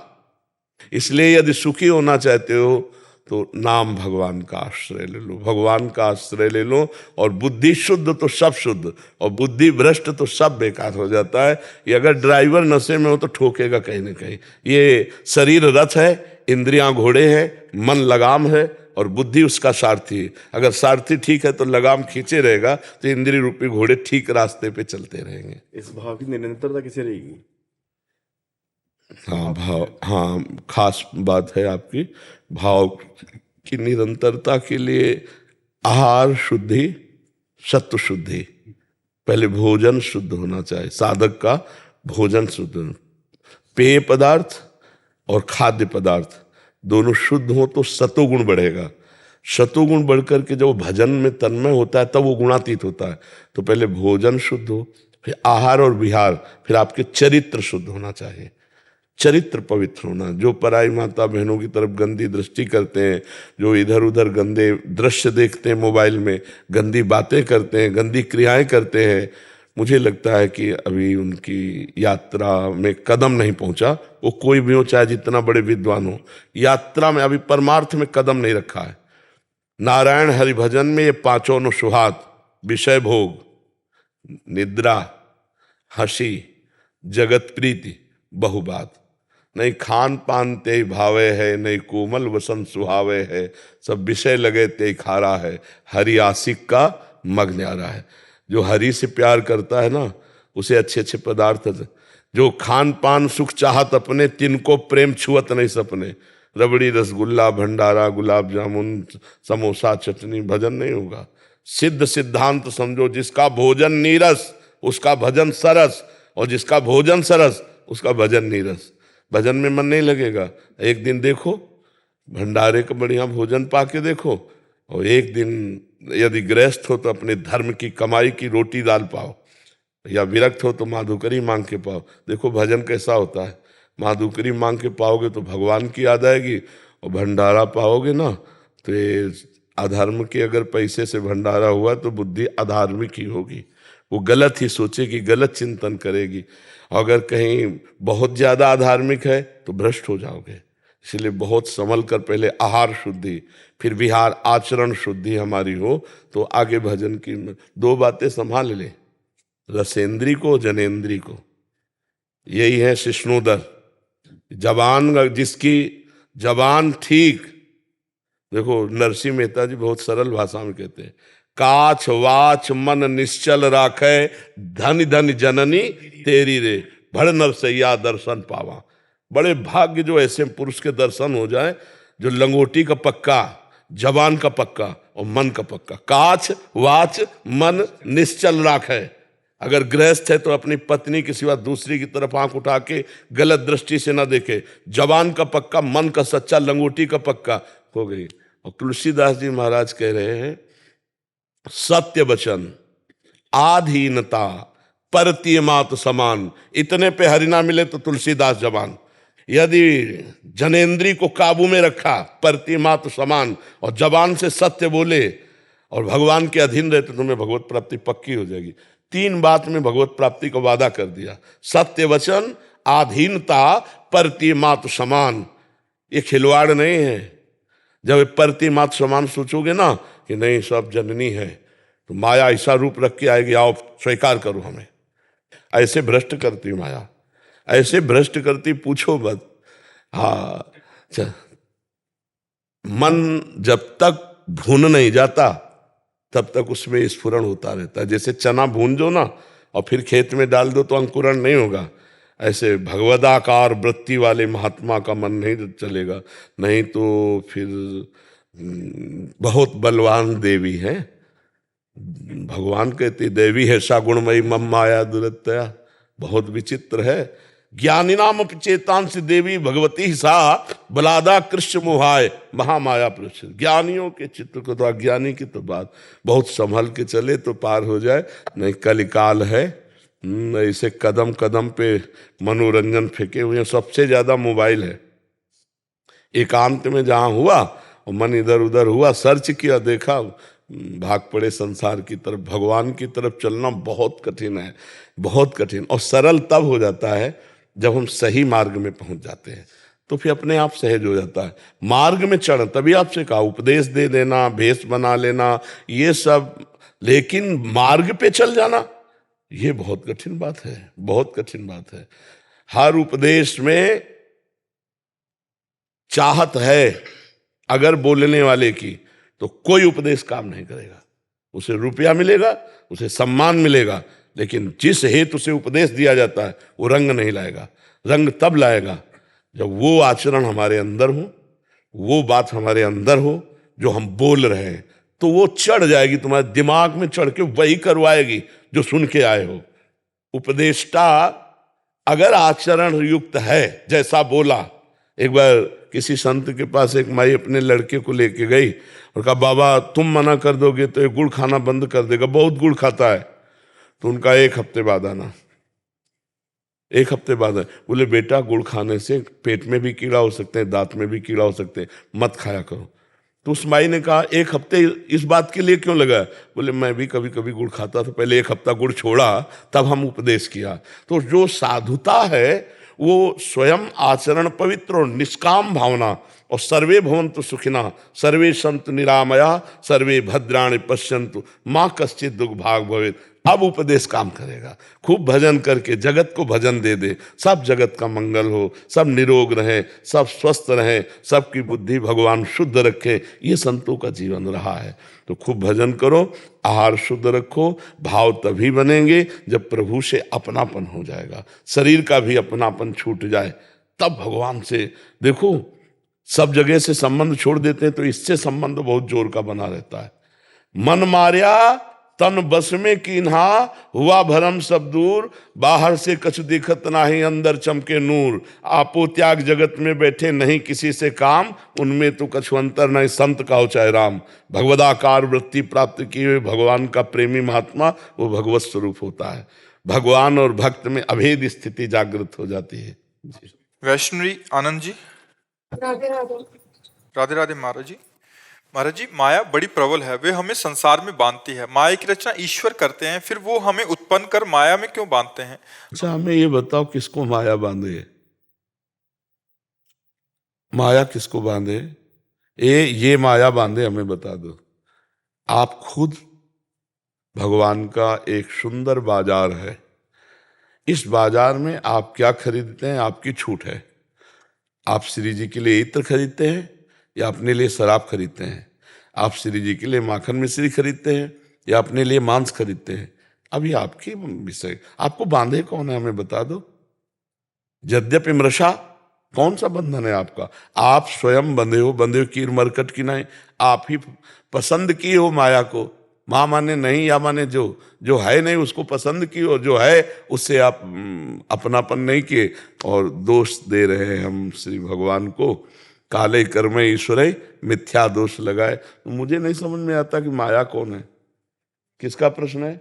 इसलिए यदि सुखी होना चाहते हो तो नाम भगवान का आश्रय ले लो, भगवान का आश्रय ले लो। और बुद्धि शुद्ध तो सब शुद्ध, और बुद्धि भ्रष्ट तो सब बेकार हो जाता है। ये अगर ड्राइवर नशे में हो तो ठोकेगा कहीं ना कहीं। ये शरीर रथ है, इंद्रियां घोड़े हैं, मन लगाम है और बुद्धि उसका सारथी है। अगर सारथी ठीक है तो लगाम खींचे रहेगा, तो इंद्रिय रूपी घोड़े ठीक रास्ते पे चलते रहेंगे। इस भाव की निरंतरता कैसे रहेगी? हाँ, भाव, हाँ, खास बात है आपकी। भाव की निरंतरता के लिए आहार शुद्धि, सत्व शुद्धि। पहले भोजन शुद्ध होना चाहिए, साधक का भोजन शुद्ध। पेय पदार्थ और खाद्य पदार्थ दोनों शुद्ध हो तो सतोगुण बढ़ेगा। सतोगुण बढ़कर के जब भजन में तन्मय होता है तब वो गुणातीत होता है। तो पहले भोजन शुद्ध हो, फिर आहार और विहार, फिर आपके चरित्र शुद्ध होना चाहिए। चरित्र पवित्र होना। जो पराई माता बहनों की तरफ गंदी दृष्टि करते हैं, जो इधर उधर गंदे दृश्य देखते हैं मोबाइल में, गंदी बातें करते हैं, गंदी क्रियाएं करते हैं, मुझे लगता है कि अभी उनकी यात्रा में कदम नहीं पहुंचा। वो कोई भी हो, चाहे जितना बड़े विद्वान हो, यात्रा में अभी परमार्थ में कदम नहीं रखा है। नारायण हरिभजन में ये पांचों अनुसुहात, विषय भोग, निद्रा, हंसी, जगत प्रीति, बहुबात, नहीं खान पान ते भावे है, नहीं कोमल वसन सुहावे है, सब विषय लगे ते खारा है, हरि आशिक का मग न्यारा है। जो हरि से प्यार करता है ना, उसे अच्छे अच्छे पदार्थ, जो खान पान सुख चाहत अपने, तिनको प्रेम छुअत नहीं सपने। रबड़ी, रसगुल्ला, भंडारा, गुलाब जामुन, समोसा, चटनी, भजन नहीं होगा। सिद्ध सिद्धांत समझो, जिसका भोजन नीरस उसका भजन सरस, और जिसका भोजन सरस उसका भजन नीरस। भजन में मन नहीं लगेगा। एक दिन देखो भंडारे का बढ़िया भोजन पाके देखो, और एक दिन यदि गृहस्थ हो तो अपने धर्म की कमाई की रोटी दाल पाओ, या विरक्त हो तो माधुकरी मांग के पाओ। देखो भजन कैसा होता है। माधुकरी मांग के पाओगे तो भगवान की याद आएगी, और भंडारा पाओगे ना तो ये अधर्म के अगर पैसे से भंडारा हुआ तो बुद्धि अधार्मिक ही होगी, वो गलत ही सोचेगी, गलत चिंतन करेगी। अगर कहीं बहुत ज़्यादा अधार्मिक है तो भ्रष्ट हो जाओगे। इसलिए बहुत संभल कर पहले आहार शुद्धि, फिर विहार आचरण शुद्धि हमारी हो तो आगे भजन की। दो बातें संभाल ले, रसेंद्री को, जनेंद्री को। यही है शिष्णोदर। जबान, जिसकी जबान ठीक, देखो नरसिंह मेहता जी बहुत सरल भाषा में कहते हैं, काछ वाच मन निश्चल राखे, धन धन जननी तेरी रे, भड़ नरसैया दर्शन पावा। बड़े भाग्य जो ऐसे पुरुष के दर्शन हो जाए, जो लंगोटी का पक्का, जबान का पक्का और मन का पक्का। काछ वाच मन निश्चल राखे। अगर गृहस्थ है तो अपनी पत्नी के सिवा दूसरी की तरफ आंख उठा के गलत दृष्टि से ना देखे। जबान का पक्का, मन का सच्चा, लंगोटी का पक्का हो गई। और तुलसीदास जी महाराज कह रहे हैं, सत्य वचन, आधीनता, परतीयमात समान। इतने पे हरि ना मिले तो तुलसीदास जबान। यदि जनेंद्री को काबू में रखा, परतीयमात समान, और जबान से सत्य बोले और भगवान के अधीन रहे तो तुम्हें भगवत प्राप्ति पक्की हो जाएगी। तीन बात में भगवत प्राप्ति का वादा कर दिया, सत्य वचन, आधीनता, परतीयमात समान। ये खिलवाड़ नहीं है। जब परतीयमात समान सोचोगे ना कि नहीं सब जननी है, तो माया ऐसा रूप रख के आएगी, आओ स्वीकार करो हमें। ऐसे भ्रष्ट करती माया, ऐसे भ्रष्ट करती पूछो मत। हाँ, मन जब तक भून नहीं जाता तब तक उसमें स्फुरण होता रहता है। जैसे चना भूंजो ना और फिर खेत में डाल दो तो अंकुरण नहीं होगा, ऐसे भगवदाकार वृत्ति वाले महात्मा का मन नहीं चलेगा। नहीं तो फिर बहुत बलवान देवी है। भगवान कहते देवी है सा गुणमयी मम माया दुरत्या, बहुत विचित्र है। ज्ञानी नाम चेतांश देवी भगवती सा, बलादा कृष्ण मोहाय महामाया पृष्ठ। ज्ञानियों के चित्र को तो अज्ञानी की तो बात, बहुत संभल के चले तो पार हो जाए, नहीं कलिकाल है। ऐसे कदम कदम पे मनोरंजन फेंके हुए हैं। सबसे ज्यादा मोबाइल है। एकांत में जहां हुआ और मन इधर उधर हुआ, सर्च किया, देखा, भाग पड़े संसार की तरफ। भगवान की तरफ चलना बहुत कठिन है, बहुत कठिन। और सरल तब हो जाता है जब हम सही मार्ग में पहुंच जाते हैं, तो फिर अपने आप सहज हो जाता है। मार्ग में चढ़, तभी आपसे कहा उपदेश दे देना, भेष बना लेना, ये सब, लेकिन मार्ग पे चल जाना ये बहुत कठिन बात है, बहुत कठिन बात है। हर उपदेश में चाहत है अगर बोलने वाले की, तो कोई उपदेश काम नहीं करेगा। उसे रुपया मिलेगा, उसे सम्मान मिलेगा, लेकिन जिस हेतु से उपदेश दिया जाता है वो रंग नहीं लाएगा। रंग तब लाएगा जब वो आचरण हमारे अंदर हो, वो बात हमारे अंदर हो जो हम बोल रहे हैं, तो वो चढ़ जाएगी तुम्हारे दिमाग में, चढ़ के वही करवाएगी जो सुन के आए हो। उपदेष्टा अगर आचरण युक्त है, जैसा बोला। एक बार किसी संत के पास एक माई अपने लड़के को लेके गई और कहा, बाबा तुम मना कर दोगे तो ये गुड़ खाना बंद कर देगा, बहुत गुड़ खाता है। तो उनका 1 हफ्ते बाद आना। एक हफ्ते बाद बोले बेटा गुड़ खाने से पेट में भी कीड़ा हो सकते हैं, दांत में भी कीड़ा हो सकते हैं, मत खाया करो। तो उस माई ने कहा एक हफ्ते इस बात के लिए क्यों लगा? बोले मैं भी कभी कभी गुड़ खाता था, पहले एक हफ्ता गुड़ छोड़ा, तब हम उपदेश किया। तो जो साधुता है वो स्वयं आचरण पवित्र और निष्काम भावना, और सर्वे भवन्तु सुखिनः सर्वे सन्तु निरामया सर्वे भद्राणि पश्यन्तु माँ कश्चित् दुर्भाग् भवेत्। अब उपदेश काम करेगा। खूब भजन करके जगत को भजन दे दे, सब जगत का मंगल हो, सब निरोग रहे, सब स्वस्थ रहे, सबकी बुद्धि भगवान शुद्ध रखे। ये संतों का जीवन रहा है। तो खूब भजन करो, आहार शुद्ध रखो। भाव तभी बनेंगे जब प्रभु से अपनापन हो जाएगा, शरीर का भी अपनापन छूट जाए, तब भगवान से। देखो सब जगह से संबंध छोड़ देते हैं तो इससे संबंध बहुत जोर का बना रहता है। मन मार्या तन बस में कीन्हा, हुआ भरम सब दूर, बाहर से कछु दिखत नाही अंदर चमके नूर। आपो त्याग जगत में बैठे नहीं किसी से काम, उनमें तो कछु अंतर नहीं संत का हो चाहे राम। भगवदाकार वृत्ति प्राप्त किए हुए भगवान का प्रेमी महात्मा वो भगवत स्वरूप होता है। भगवान और भक्त में अभेद स्थिति जागृत हो जाती है। वैष्णवी आनंद जी। राधे राधे। राधे राधे महाराज जी। महाराज जी, माया बड़ी प्रबल है, वे हमें संसार में बांधती है। माया की रचना ईश्वर करते हैं, फिर वो हमें उत्पन्न कर माया में क्यों बांधते हैं? अच्छा हमें ये बताओ किसको माया बांधे? माया किसको बांधे? ये माया बांधे, हमें बता दो। आप खुद भगवान का एक सुंदर बाजार है, इस बाजार में आप क्या खरीदते हैं आपकी छूट है। आप श्री जी के लिए इत्र खरीदते हैं या अपने लिए शराब खरीदते हैं? आप श्री जी के लिए माखन मिश्री खरीदते हैं या अपने लिए मांस खरीदते हैं? अभी आपकी विषय, आपको बांधे कौन है हमें बता दो। यद्यपि मृषा, कौन सा बंधन है आपका? आप स्वयं बंधे हो कीर मरकट की नहीं। आप ही पसंद की हो माया को। माँ माने नहीं या माने जो है नहीं उसको पसंद की, और जो है उससे आप अपनापन नहीं किए, और दोष दे रहे हैं हम श्री भगवान को। काले कर्म ईश्वर मिथ्या दोष लगाए। तो मुझे नहीं समझ में आता कि माया कौन है, किसका प्रश्न है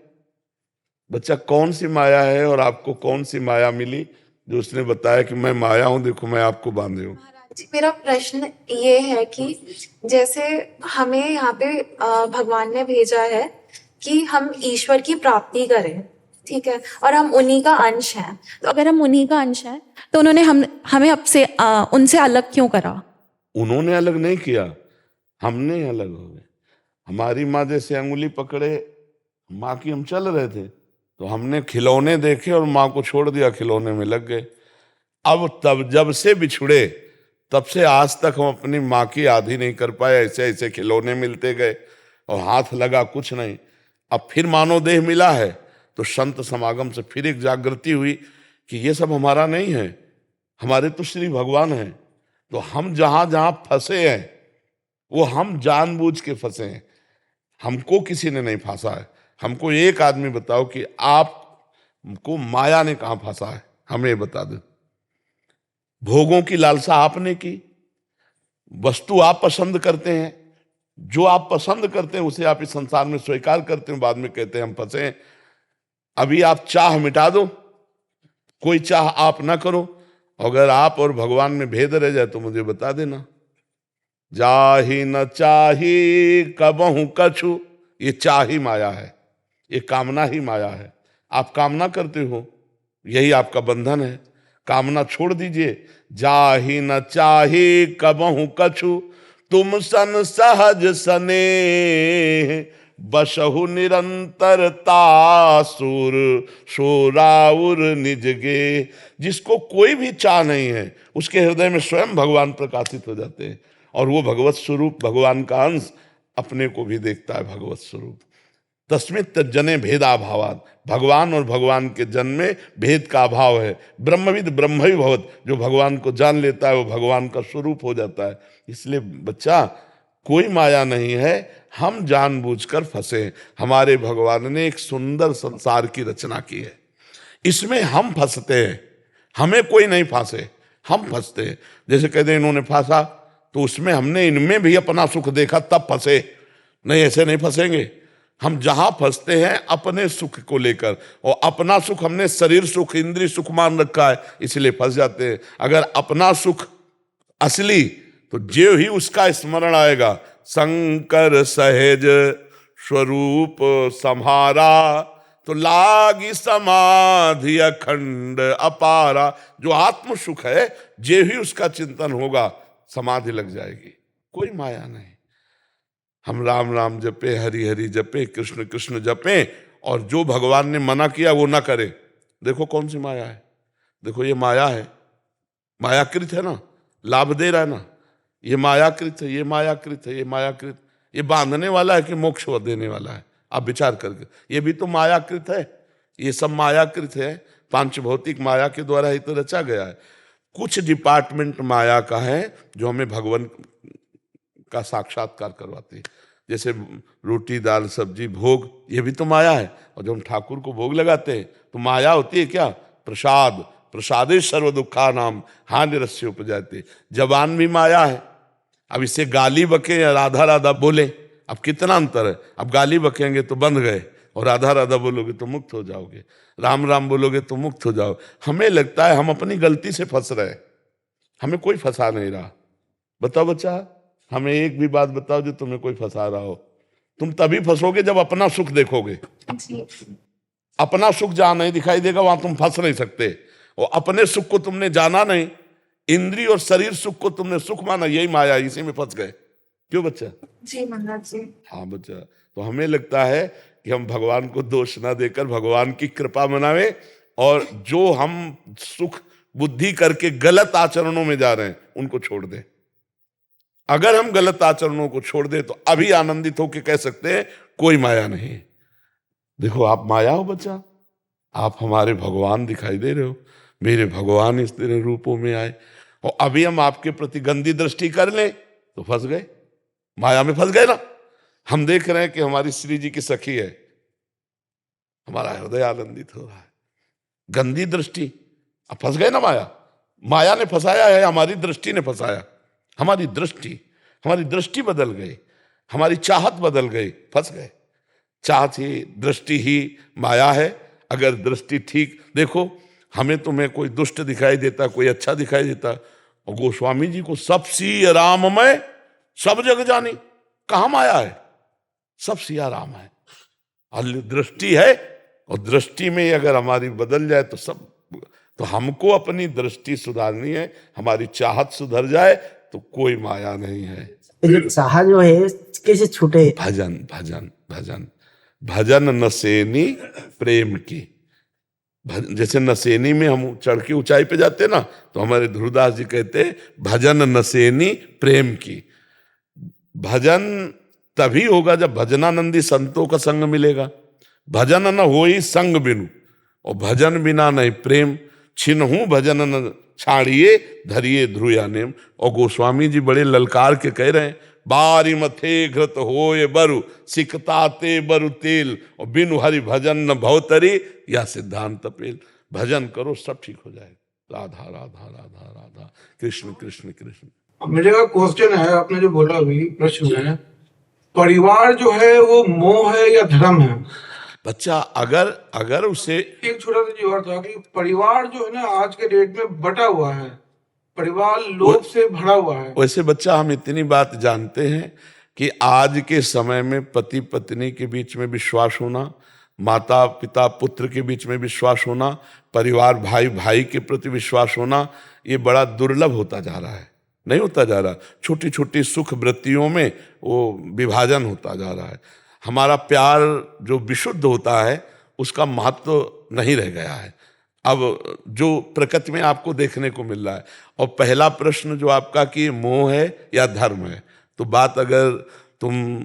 बच्चा? कौन सी माया है और आपको कौन सी माया मिली जो उसने बताया कि मैं माया हूं, देखो मैं आपको बांधे हूं? जी, मेरा प्रश्न ये है कि जैसे हमें यहाँ पे भगवान ने भेजा है कि हम ईश्वर की प्राप्ति करें, ठीक है, और हम उन्हीं का अंश हैं। तो अगर हम उन्हीं का अंश हैं तो उन्होंने हमें अब से उनसे अलग क्यों करा? उन्होंने अलग नहीं किया, हमने अलग हो गए। हमारी माँ जैसे अंगुली पकड़े, माँ की हम चल रहे थे तो हमने खिलौने देखे और माँ को छोड़ दिया, खिलौने में लग गए। अब तब जब से बिछुड़े तब से आज तक हम अपनी माँ की आधी नहीं कर पाए। ऐसे ऐसे खिलौने मिलते गए और हाथ लगा कुछ नहीं। अब फिर मानव देह मिला है तो संत समागम से फिर एक जागृति हुई कि ये सब हमारा नहीं है, हमारे तो श्री भगवान हैं। तो हम जहां जहां फंसे हैं वो हम जानबूझ के फंसे हैं, हमको किसी ने नहीं फंसा है। हमको एक आदमी बताओ कि आपको माया ने कहां फंसा है, हमें बता दो। भोगों की लालसा आपने की, वस्तु आप पसंद करते हैं, जो आप पसंद करते हैं उसे आप इस संसार में स्वीकार करते हैं, बाद में कहते हैं हम फंसे हैं। अभी आप चाह मिटा दो, कोई चाह आप ना करो। अगर आप और भगवान में भेद रह जाए तो मुझे बता देना। जाहि न चाही कबहु कछु, ये चाही माया है, ये कामना ही माया है। आप कामना करते हो, यही आपका बंधन है। कामना छोड़ दीजिए। जाहि न चाही कबहु कछु, तुम सन सहज सने, बसहु निरंतरता सुर सोराउर निजगे। जिसको कोई भी चाह नहीं है उसके हृदय में स्वयं भगवान प्रकाशित हो जाते हैं, और वो भगवत स्वरूप, भगवान का अंश अपने को भी देखता है भगवत स्वरूप। तस्मित् तज्जने भेदाभावात्, भगवान और भगवान के जन में भेद का अभाव है। ब्रह्मविद ब्रह्मवि भवत्, जो भगवान को जान लेता है वो भगवान का स्वरूप हो जाता है। इसलिए बच्चा कोई माया नहीं है, हम जानबूझकर फंसे। हमारे भगवान ने एक सुंदर संसार की रचना की है, इसमें हम फंसते हैं, हमें कोई नहीं फांसे, हम फंसते हैं। जैसे कहते हैं इन्होंने फांसा तो उसमें हमने इनमें भी अपना सुख देखा तब फंसे, नहीं ऐसे नहीं फंसेंगे। हम जहां फंसते हैं अपने सुख को लेकर, और अपना सुख हमने शरीर सुख, इंद्रिय सुख मान रखा है, इसलिए फंस जाते हैं। अगर अपना सुख असली, तो जो ही उसका स्मरण आएगा, शंकर सहज स्वरूप सम्हारा, तो लागी समाधि अखंड अपारा। जो आत्म सुख है, जे ही उसका चिंतन होगा, समाधि लग जाएगी, कोई माया नहीं। हम राम राम जपे, हरि हरि जपे, कृष्ण कृष्ण जपे, और जो भगवान ने मना किया वो ना करे। देखो कौन सी माया है, देखो ये माया है, मायाकृत है ना, लाभ दे रहा है ना, ये मायाकृत है, ये मायाकृत है, ये मायाकृत, ये बांधने वाला है कि मोक्ष देने वाला है? आप विचार करके, ये भी तो मायाकृत है, ये सब मायाकृत है, पांच भौतिक माया के द्वारा ही तो रचा गया है। कुछ डिपार्टमेंट माया का है जो हमें भगवान का साक्षात्कार करवाती है, जैसे रोटी दाल सब्जी भोग, ये भी तो माया है। और जब हम ठाकुर को भोग लगाते हैं तो माया होती है क्या? प्रसाद, प्रसादे सर्व दुखा नाम हानि रस्य उपजाते। जबान भी माया है। अब इससे गाली बके या राधा राधा बोले, अब कितना अंतर है? अब गाली बकेंगे तो बंध गए, और राधा राधा बोलोगे तो मुक्त हो जाओगे, राम राम बोलोगे तो मुक्त हो जाओ। हमें लगता है हम अपनी गलती से फंस रहे, हमें कोई फंसा नहीं रहा। बताओ बच्चा, हमें एक भी बात बताओ जो तुम्हें कोई फंसा रहा हो। तुम तभी फंसोगे जब अपना सुख देखोगे। जी। अपना सुख जहां नहीं दिखाई देगा वहां तुम फंस नहीं सकते। और अपने सुख को तुमने जाना नहीं, इंद्रिय और शरीर सुख को तुमने सुख माना, यही माया, इसी में फंस गए। क्यों बच्चा? जी महाराज जी। हाँ बच्चा, तो हमें लगता है कि हम भगवान को दोष ना देकर भगवान की कृपा मनावे, और जो हम सुख बुद्धि करके गलत आचरणों में जा रहे हैं उनको छोड़ दें। अगर हम गलत आचरणों को छोड़ दें तो अभी आनंदित होकर कह सकते हैं कोई माया नहीं। देखो आप माया हो बच्चा, आप हमारे भगवान दिखाई दे रहे हो, मेरे भगवान इस तरह रूपों में आए, और अभी हम आपके प्रति गंदी दृष्टि कर लें तो फंस गए, माया में फंस गए ना। हम देख रहे हैं कि हमारी श्री जी की सखी है, हमारा हृदय आनंदित हो रहा है। गंदी दृष्टि, अब फंस गए ना माया। माया ने फंसाया है, हमारी दृष्टि ने फंसाया। हमारी दृष्टि बदल गई, हमारी चाहत बदल गई, फंस गए। चाहत ही, दृष्टि ही माया है। अगर दृष्टि ठीक, देखो हमें तुम्हें कोई दुष्ट दिखाई देता, कोई अच्छा दिखाई देता, और गोस्वामी जी को सब सी राममय सब जग जानी, कहाँ माया है? सब सिया राम है। और दृष्टि है, और दृष्टि में अगर हमारी बदल जाए तो सब, तो हमको अपनी दृष्टि सुधारनी है। हमारी चाहत सुधर जाए तो कोई माया नहीं है। ये चाह जो है कैसे छूटे? भजन भजन भजन भजन नसेनी प्रेम की। जैसे नसेनी में हम चढ़ के ऊंचाई पे जाते ना, तो हमारे ध्रुवदास जी कहते भजन नसेनी प्रेम की। भजन तभी होगा जब भजनानंदी संतों का संग मिलेगा। भजन न होई संग बिनु, और भजन बिना नहीं प्रेम। छिनहु भजन न छाड़िए धरिए ध्रुया नेम। और गोस्वामी जी बड़े ललकार के कह रहे हैं, बारी मथे घृत होए बरु सिकताते बरु तेल, और बिनु हरि भजन न भवतरी या सिद्धांत पेल। भजन करो सब ठीक हो जाएगा। राधा राधा राधा राधा, कृष्ण कृष्ण कृष्ण। मेरे का क्वेश्चन है, आपने जो बोला अभी प्रश्न है, परिवार जो है वो मोह है या धर्म है? बच्चा अगर उसे एक छोटा सा जो और था कि परिवार जो है ना आज के डेट में बटा हुआ है, परिवार लोभ से भरा हुआ है। वैसे बच्चा हम इतनी बात जानते हैं कि आज के समय में पति पत्नी के बीच में विश्वास होना, माता पिता पुत्र के बीच में विश्वास होना, परिवार भाई भाई के प्रति विश्वास होना, ये बड़ा दुर्लभ होता जा रहा है, नहीं होता जा रहा। छोटी छोटी सुख वृत्तियों में वो विभाजन होता जा रहा है। हमारा प्यार जो विशुद्ध होता है उसका महत्व नहीं रह गया है अब, जो प्रकृति में आपको देखने को मिल रहा है। और पहला प्रश्न जो आपका कि मोह है या धर्म है, तो बात अगर तुम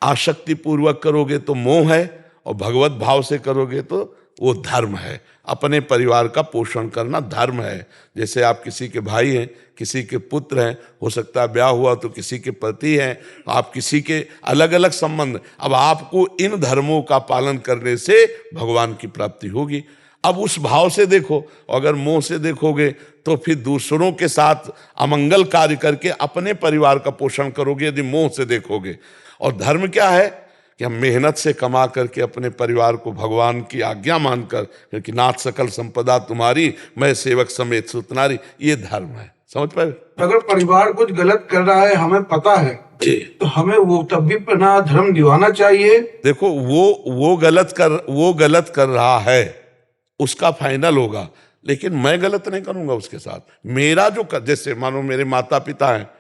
आसक्ति पूर्वक करोगे तो मोह है, और भगवत भाव से करोगे तो वो धर्म है। अपने परिवार का पोषण करना धर्म है। जैसे आप किसी के भाई हैं, किसी के पुत्र हैं, हो सकता है ब्याह हुआ तो किसी के पति हैं, आप किसी के अलग अलग संबंध। अब आपको इन धर्मों का पालन करने से भगवान की प्राप्ति होगी। अब उस भाव से देखो, अगर मोह से देखोगे तो फिर दूसरों के साथ अमंगल कार्य करके अपने परिवार का पोषण करोगे, यदि मोह से देखोगे। और धर्म क्या है कि हम मेहनत से कमा करके अपने परिवार को भगवान की आज्ञा मानकर, क्योंकि नाथ सकल संपदा तुम्हारी, मैं सेवक समेत सुतनारी, ये धर्म है। समझ पाए? अगर परिवार कुछ गलत कर रहा है, हमें पता है, तो हमें वो तब भी अपना धर्म निभाना चाहिए। देखो वो गलत कर रहा है, उसका फाइनल होगा, लेकिन मैं गलत नहीं करूंगा उसके साथ। मेरा जो जैसे मानो मेरे माता पिता हैं,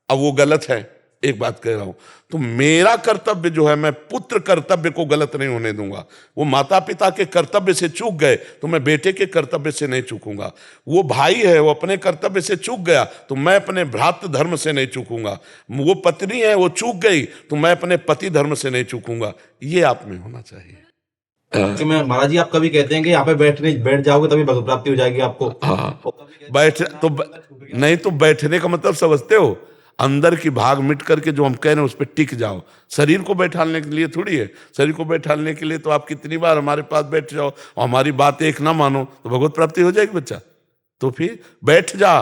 अब वो गलत है, एक बात कह रहा हूं, तो मेरा कर्तव्य जो है, मैं पुत्र कर्तव्य को गलत नहीं होने दूंगा। वो माता पिता के कर्तव्य से चूक गए तो मैं बेटे के कर्तव्य से नहीं चूकूंगा। वो भाई है, वो अपने कर्तव्य से चूक गया तो मैं अपने भ्रातृ धर्म से नहीं चूकूंगा। वो पत्नी है, वो चूक गई तो मैं अपने पति धर्म से नहीं चूकूंगा। ये आप में होना चाहिए। कि मैं महाराज जी, आप कभी कहते हैं कि यहाँ पे बैठ जाओगे तभी भगवत प्राप्ति हो जाएगी आपको। हाँ, नहीं तो बैठने का मतलब समझते हो, अंदर की भाग मिट करके जो हम कह रहे हैं उस पर टिक जाओ। शरीर को बैठाने के लिए थोड़ी है। शरीर को बैठाने के लिए तो आप कितनी बार हमारे पास बैठ जाओ और हमारी बात एक ना मानो तो भगवत प्राप्ति हो जाएगी बच्चा। तो फिर बैठ जा।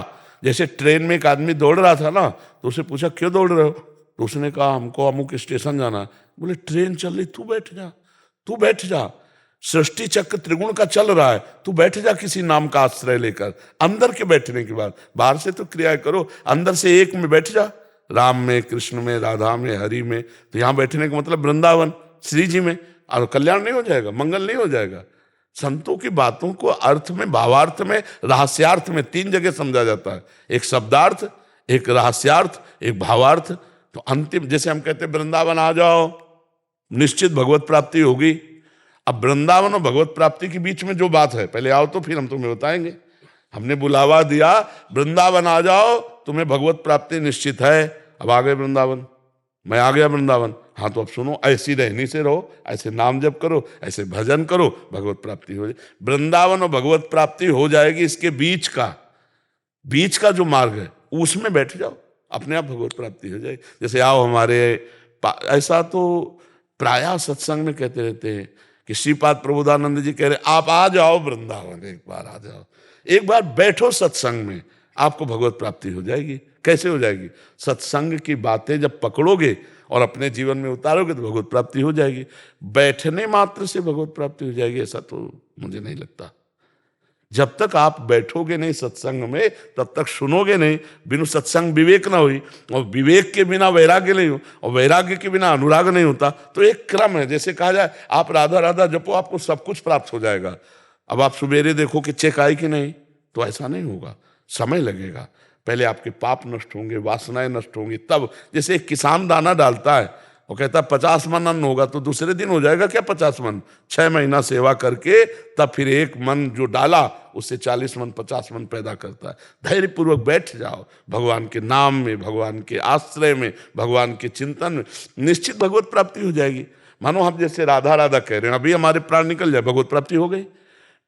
जैसे ट्रेन में एक आदमी दौड़ रहा था ना, तो उसे पूछा क्यों दौड़ रहे हो, तो उसने कहा हमको अमुक स्टेशन जाना है। बोले ट्रेन चल रही, तू बैठ जा, तू बैठ जा, सृष्टि चक्र त्रिगुण का चल रहा है, तू बैठ जा किसी नाम का आश्रय लेकर। अंदर के बैठने की बात, बाहर से तो क्रियाएं करो, अंदर से एक में बैठ जा, राम में, कृष्ण में, राधा में, हरि में। तो यहां बैठने का मतलब वृंदावन श्री जी में, और कल्याण नहीं हो जाएगा, मंगल नहीं हो जाएगा। संतों की बातों को अर्थ में, भावार्थ में, रहस्यार्थ में 3 जगह समझा जाता है। एक शब्दार्थ, एक रहस्यार्थ, एक भावार्थ। तो अंतिम, जैसे हम कहते हैं वृंदावन आ जाओ, निश्चित भगवत प्राप्ति होगी। अब वृंदावन और भगवत प्राप्ति के बीच में जो बात है, पहले आओ तो फिर हम तुम्हें बताएंगे। हमने बुलावा दिया, वृंदावन आ जाओ, तुम्हें भगवत प्राप्ति निश्चित है। अब आ गए वृंदावन, मैं आ गया वृंदावन। हाँ तो अब सुनो, ऐसी रहनी से रहो, ऐसे नाम जप करो, ऐसे भजन करो, भगवत प्राप्ति हो जाए। वृंदावन और भगवत प्राप्ति हो जाएगी। इसके बीच का जो मार्ग है उसमें बैठ जाओ, अपने आप भगवत प्राप्ति हो जाएगी। जैसे आओ हमारे, ऐसा तो प्रायः सत्संग में कहते रहते हैं कि श्रीपाद प्रबोधानंद जी कह रहे आप आ जाओ वृंदावन, एक बार आ जाओ, एक बार बैठो सत्संग में, आपको भगवत प्राप्ति हो जाएगी। कैसे हो जाएगी? सत्संग की बातें जब पकड़ोगे और अपने जीवन में उतारोगे तो भगवत प्राप्ति हो जाएगी। बैठने मात्र से भगवत प्राप्ति हो जाएगी ऐसा तो मुझे नहीं लगता। जब तक आप बैठोगे नहीं सत्संग में, तब तक सुनोगे नहीं। बिनु सत्संग विवेक ना हुई, और विवेक के बिना वैराग्य नहीं हो, और वैराग्य के बिना अनुराग नहीं होता। तो एक क्रम है, जैसे कहा जाए आप राधा राधा जपो, आपको सब कुछ प्राप्त हो जाएगा। अब आप सुबेरे देखो कि चेक आई कि नहीं, तो ऐसा नहीं होगा, समय लगेगा। पहले आपके पाप नष्ट होंगे, वासनाएं नष्ट होंगी, तब जैसे एक किसान दाना डालता है और कहता है 50 मन अन्न होगा, तो दूसरे दिन हो जाएगा क्या 50 मन? 6 महीना सेवा करके तब फिर 1 मन जो डाला उससे 40 मन 50 मन पैदा करता है। धैर्य पूर्वक बैठ जाओ भगवान के नाम में, भगवान के आश्रय में, भगवान के चिंतन में, निश्चित भगवत प्राप्ति हो जाएगी। मानो हम जैसे राधा राधा कह रहे हैं, अभी हमारे प्राण निकल जाए, भगवत प्राप्ति हो गई।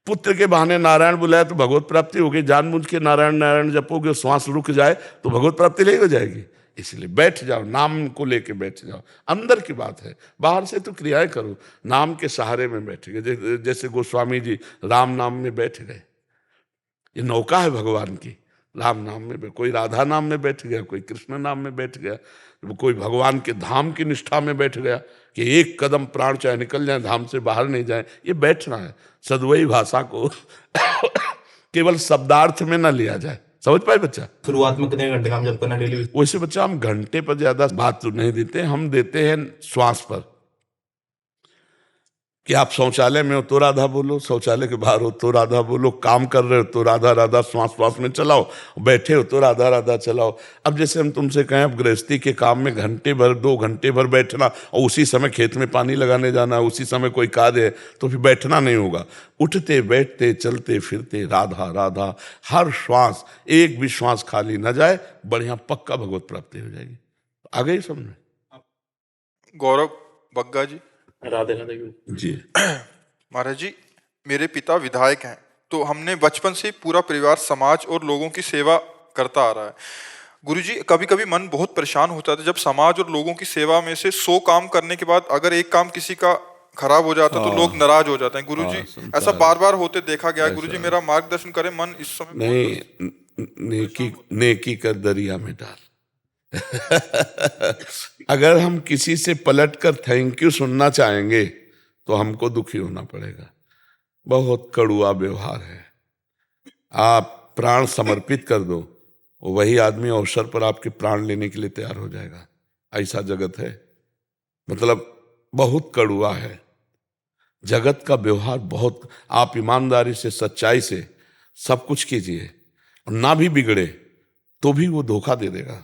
पुत्र के बहाने नारायण बुलाया तो भगवत प्राप्ति हो गई। जानबूझ के नारायण नारायण जपोगे, श्वास रुक जाए तो भगवत प्राप्ति नहीं हो जाएगी। इसलिए बैठ जाओ, नाम को लेके बैठ जाओ। अंदर की बात है, बाहर से तो क्रियाएं करो। नाम के सहारे में बैठ गए, जैसे गोस्वामी जी राम नाम में बैठ गए। ये नौका है भगवान की, राम नाम में, कोई राधा नाम में बैठ गया, कोई कृष्ण नाम में बैठ गया, कोई भगवान के धाम की निष्ठा में बैठ गया कि एक कदम प्राण चाहे निकल जाए, धाम से बाहर नहीं जाए। ये बैठना है। सद्वई भाषा को केवल शब्दार्थ में ना लिया जाए। समझ पाए बच्चा? शुरुआत में कितने घंटे काम जब करना डेली? वैसे बच्चा हम घंटे पर ज्यादा बात तो नहीं देते, हम देते हैं श्वास पर। कि आप शौचालय में हो तो राधा बोलो, शौचालय के बाहर हो तो राधा बोलो, काम कर रहे हो तो राधा राधा श्वास श्वास में चलाओ, बैठे हो तो राधा राधा चलाओ। अब जैसे हम तुमसे कहें अब गृहस्थी के काम में घंटे भर 2 घंटे भर बैठना, और उसी समय खेत में पानी लगाने जाना, उसी समय कोई कार्य है, तो फिर बैठना नहीं होगा। उठते बैठते चलते फिरते राधा राधा, हर श्वास, एक भी श्वास खाली न जाए, बढ़िया पक्का भगवत प्राप्ति हो जाएगी। आ गई समझ में? गौरव बग्गा जी। राधे राधे जी। महाराज जी, मेरे पिता विधायक हैं, तो हमने बचपन से पूरा परिवार समाज और लोगों की सेवा करता आ रहा है। गुरुजी, कभी कभी मन बहुत परेशान होता था जब समाज और लोगों की सेवा में से 100 काम करने के बाद अगर एक काम किसी का खराब हो जाता तो लोग नाराज हो जाते हैं। गुरुजी, ऐसा बार बार होते देखा गया है। गुरुजी, मेरा मार्गदर्शन करें, मन इस समय नहीं, नेकी कर दरिया में डाल। अगर हम किसी से पलट कर थैंक यू सुनना चाहेंगे तो हमको दुखी होना पड़ेगा। बहुत कड़ुआ व्यवहार है। आप प्राण समर्पित कर दो, वही आदमी अवसर पर आपके प्राण लेने के लिए तैयार हो जाएगा। ऐसा जगत है, मतलब बहुत कड़ुआ है जगत का व्यवहार। बहुत, आप ईमानदारी से सच्चाई से सब कुछ कीजिए और ना भी बिगड़े तो भी वो धोखा दे देगा,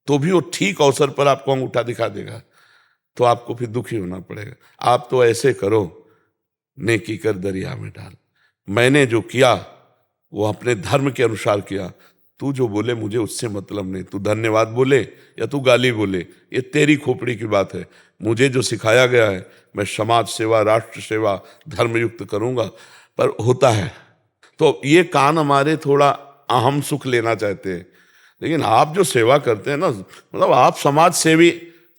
तो भी वो ठीक अवसर पर आपको अंगूठा दिखा देगा, तो आपको फिर दुखी होना पड़ेगा। आप तो ऐसे करो, नेकी कर दरिया में डाल। मैंने जो किया वो अपने धर्म के अनुसार किया। तू जो बोले मुझे उससे मतलब नहीं, तू धन्यवाद बोले या तू गाली बोले, ये तेरी खोपड़ी की बात है। मुझे जो सिखाया गया है मैं समाज सेवा, राष्ट्र सेवा, धर्मयुक्त करूंगा। पर होता है तो ये कान हमारे थोड़ा अहम सुख लेना चाहते हैं, लेकिन आप जो सेवा करते हैं ना, मतलब आप समाज सेवी,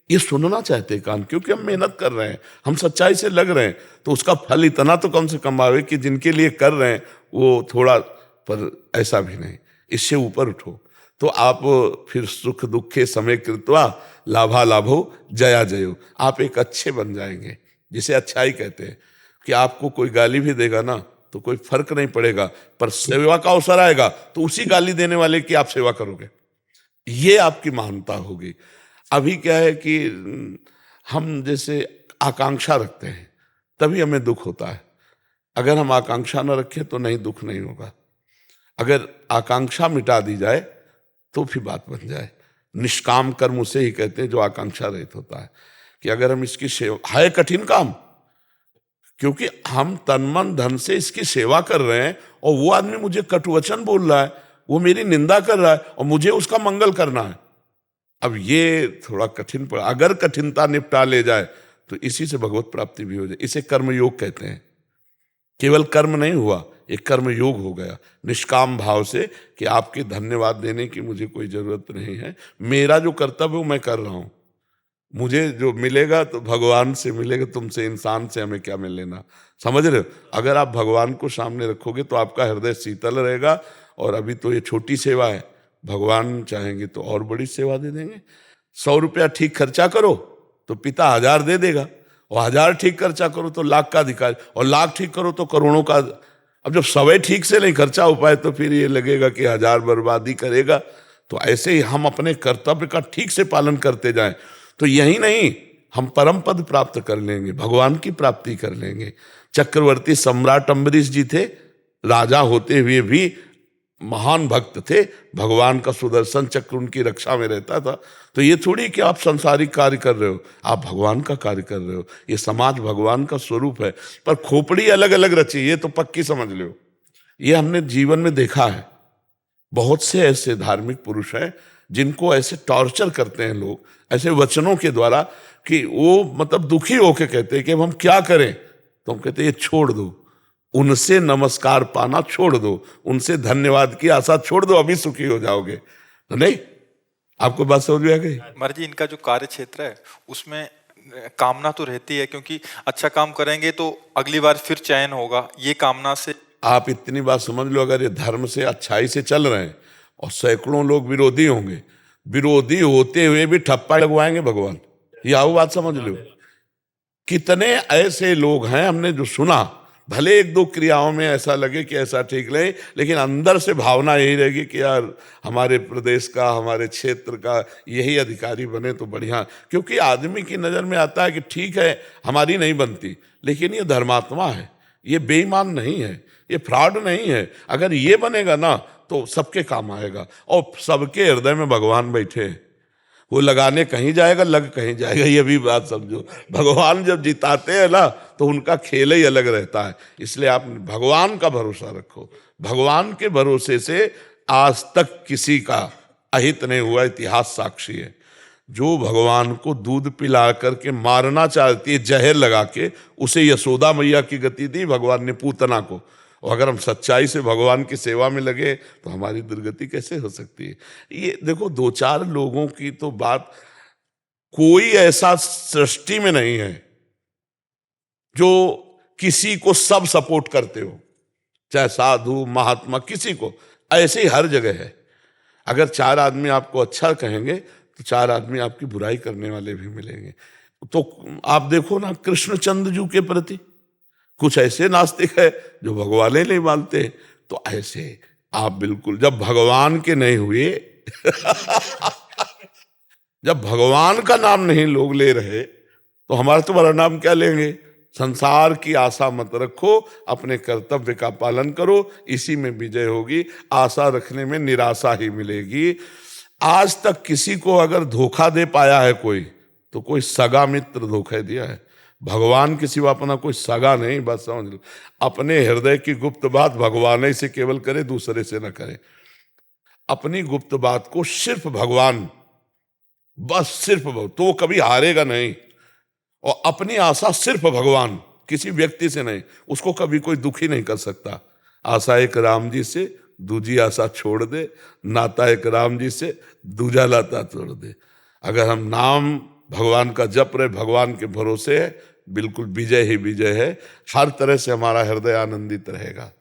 ये सुनना चाहते हैं कान, क्योंकि हम मेहनत कर रहे हैं, हम सच्चाई से लग रहे हैं, तो उसका फल इतना तो कम से कम आवे कि जिनके लिए कर रहे हैं वो थोड़ा, पर ऐसा भी नहीं, इससे ऊपर उठो। तो आप फिर सुख दुखे समय कृत्वा लाभा लाभो जया जयो, आप एक अच्छे बन जाएंगे, जिसे अच्छाई कहते हैं। कि आपको कोई गाली भी देगा ना तो कोई फर्क नहीं पड़ेगा, पर सेवा का अवसर आएगा तो उसी गाली देने वाले की आप सेवा करोगे, ये आपकी महानता होगी। अभी क्या है कि हम जैसे आकांक्षा रखते हैं तभी हमें दुख होता है। अगर हम आकांक्षा न रखें तो नहीं, दुख नहीं होगा। अगर आकांक्षा मिटा दी जाए तो फिर बात बन जाए। निष्काम कर्म उसे ही कहते हैं जो आकांक्षा रहित होता है। कि अगर हम इसकी सेवा, है कठिन काम, क्योंकि हम तन मन धन से इसकी सेवा कर रहे हैं और वो आदमी मुझे कटुवचन बोल रहा है, वो मेरी निंदा कर रहा है और मुझे उसका मंगल करना है। अब ये थोड़ा कठिन पड़ा। अगर कठिनता निपटा ले जाए तो इसी से भगवत प्राप्ति भी हो जाए। इसे कर्म योग कहते हैं। केवल कर्म नहीं हुआ, एक कर्म योग हो गया निष्काम भाव से कि आपके धन्यवाद देने की मुझे कोई जरूरत नहीं है, मेरा जो कर्तव्य मैं कर रहा हूं, मुझे जो मिलेगा तो भगवान से मिलेगा, तुमसे इंसान से हमें क्या मिल लेना। समझ रहे हो? अगर आप भगवान को सामने रखोगे तो आपका हृदय शीतल रहेगा। और अभी तो ये छोटी सेवा है, भगवान चाहेंगे तो और बड़ी सेवा दे देंगे। 100 रुपया ठीक खर्चा करो तो पिता 1000 दे देगा, और 1000 ठीक खर्चा करो तो लाख का अधिकारी, और लाख ठीक करो तो करोड़ों का। अब जब 100 ठीक से नहीं खर्चा हो पाए तो फिर ये लगेगा कि 1000 बर्बादी करेगा। तो ऐसे ही हम अपने कर्तव्य का ठीक से पालन करते जाएं तो यही नहीं, हम परम पद प्राप्त कर लेंगे, भगवान की प्राप्ति कर लेंगे। चक्रवर्ती सम्राट अम्बरीश जी थे, राजा होते हुए भी महान भक्त थे, भगवान का सुदर्शन चक्र उनकी रक्षा में रहता था। तो ये थोड़ी कि आप संसारिक कार्य कर रहे हो, आप भगवान का कार्य कर रहे हो। ये समाज भगवान का स्वरूप है, पर खोपड़ी अलग अलग रची, ये तो पक्की समझ लो। ये हमने जीवन में देखा है। बहुत से ऐसे धार्मिक पुरुष हैं जिनको ऐसे टॉर्चर करते हैं लोग, ऐसे वचनों के द्वारा, कि वो मतलब दुखी होके कहते हैं कि अब हम क्या करें। तो हम कहते हैं ये छोड़ दो, उनसे नमस्कार पाना छोड़ दो, उनसे धन्यवाद की आशा छोड़ दो, अभी सुखी हो जाओगे। तो नहीं, आपको बात समझ में आ गई? महाराज जी, इनका जो कार्य क्षेत्र है उसमें कामना तो रहती है, क्योंकि अच्छा काम करेंगे तो अगली बार फिर चयन होगा, ये कामना से। आप इतनी बात समझ लो, अगर ये धर्म से अच्छाई से चल रहे हैं और सैकड़ों लोग विरोधी होंगे, विरोधी होते हुए भी ठप्पा लगवाएंगे भगवान, ये आओ बात समझ लो। कितने ऐसे लोग हैं हमने जो सुना, भले एक दो क्रियाओं में ऐसा लगे कि ऐसा ठीक नहीं, लेकिन अंदर से भावना यही रहेगी कि यार हमारे प्रदेश का, हमारे क्षेत्र का यही अधिकारी बने तो बढ़िया। क्योंकि आदमी की नज़र में आता है कि ठीक है हमारी नहीं बनती, लेकिन ये धर्मात्मा है, ये बेईमान नहीं है, ये फ्रॉड नहीं है। अगर ये बनेगा ना तो सबके काम आएगा। और सबके हृदय में भगवान बैठे हैं, वो लगाने कहीं जाएगा, लग कहीं जाएगा, ये भी बात समझो। भगवान जब जिताते हैं ना तो उनका खेल ही अलग रहता है। इसलिए आप भगवान का भरोसा रखो। भगवान के भरोसे से आज तक किसी का अहित नहीं हुआ, इतिहास साक्षी है। जो भगवान को दूध पिला करके मारना चाहती है जहर लगा के, उसे यशोदा मैया की गति दी भगवान ने पूतना को। और अगर हम सच्चाई से भगवान की सेवा में लगे तो हमारी दुर्गति कैसे हो सकती है? ये देखो, 2-4 लोगों की तो बात, कोई ऐसा सृष्टि में नहीं है जो किसी को सब सपोर्ट करते हो, चाहे साधु महात्मा, किसी को। ऐसे ही हर जगह है। अगर 4 आदमी आपको अच्छा कहेंगे तो 4 आदमी आपकी बुराई करने वाले भी मिलेंगे। तो आप देखो ना कृष्णचंद्र जी के प्रति कुछ ऐसे नास्तिक है जो भगवान ही नहीं मानते, तो ऐसे आप बिल्कुल जब भगवान के नहीं हुए जब भगवान का नाम नहीं लोग ले रहे तो हमारा तुम्हारा नाम क्या लेंगे? संसार की आशा मत रखो, अपने कर्तव्य का पालन करो, इसी में विजय होगी। आशा रखने में निराशा ही मिलेगी। आज तक किसी को अगर धोखा दे पाया है कोई, तो कोई सगा मित्र धोखा दिया है। भगवान के सिवा अपना कोई सगा नहीं, बस समझ लो। अपने हृदय की गुप्त बात भगवान ही से केवल करे, दूसरे से न करे। अपनी गुप्त बात को सिर्फ भगवान, बस सिर्फ भगवान, तो वो कभी हारेगा नहीं। और अपनी आशा सिर्फ भगवान, किसी व्यक्ति से नहीं, उसको कभी कोई दुखी नहीं कर सकता। आशा एक राम जी से, दूजी आशा छोड़ दे, नाता एक राम जी से, दूजा नाता छोड़ दे। अगर हम नाम भगवान का जप रहे, भगवान के भरोसे है, बिल्कुल विजय ही विजय है। हर तरह से हमारा हृदय आनंदित रहेगा।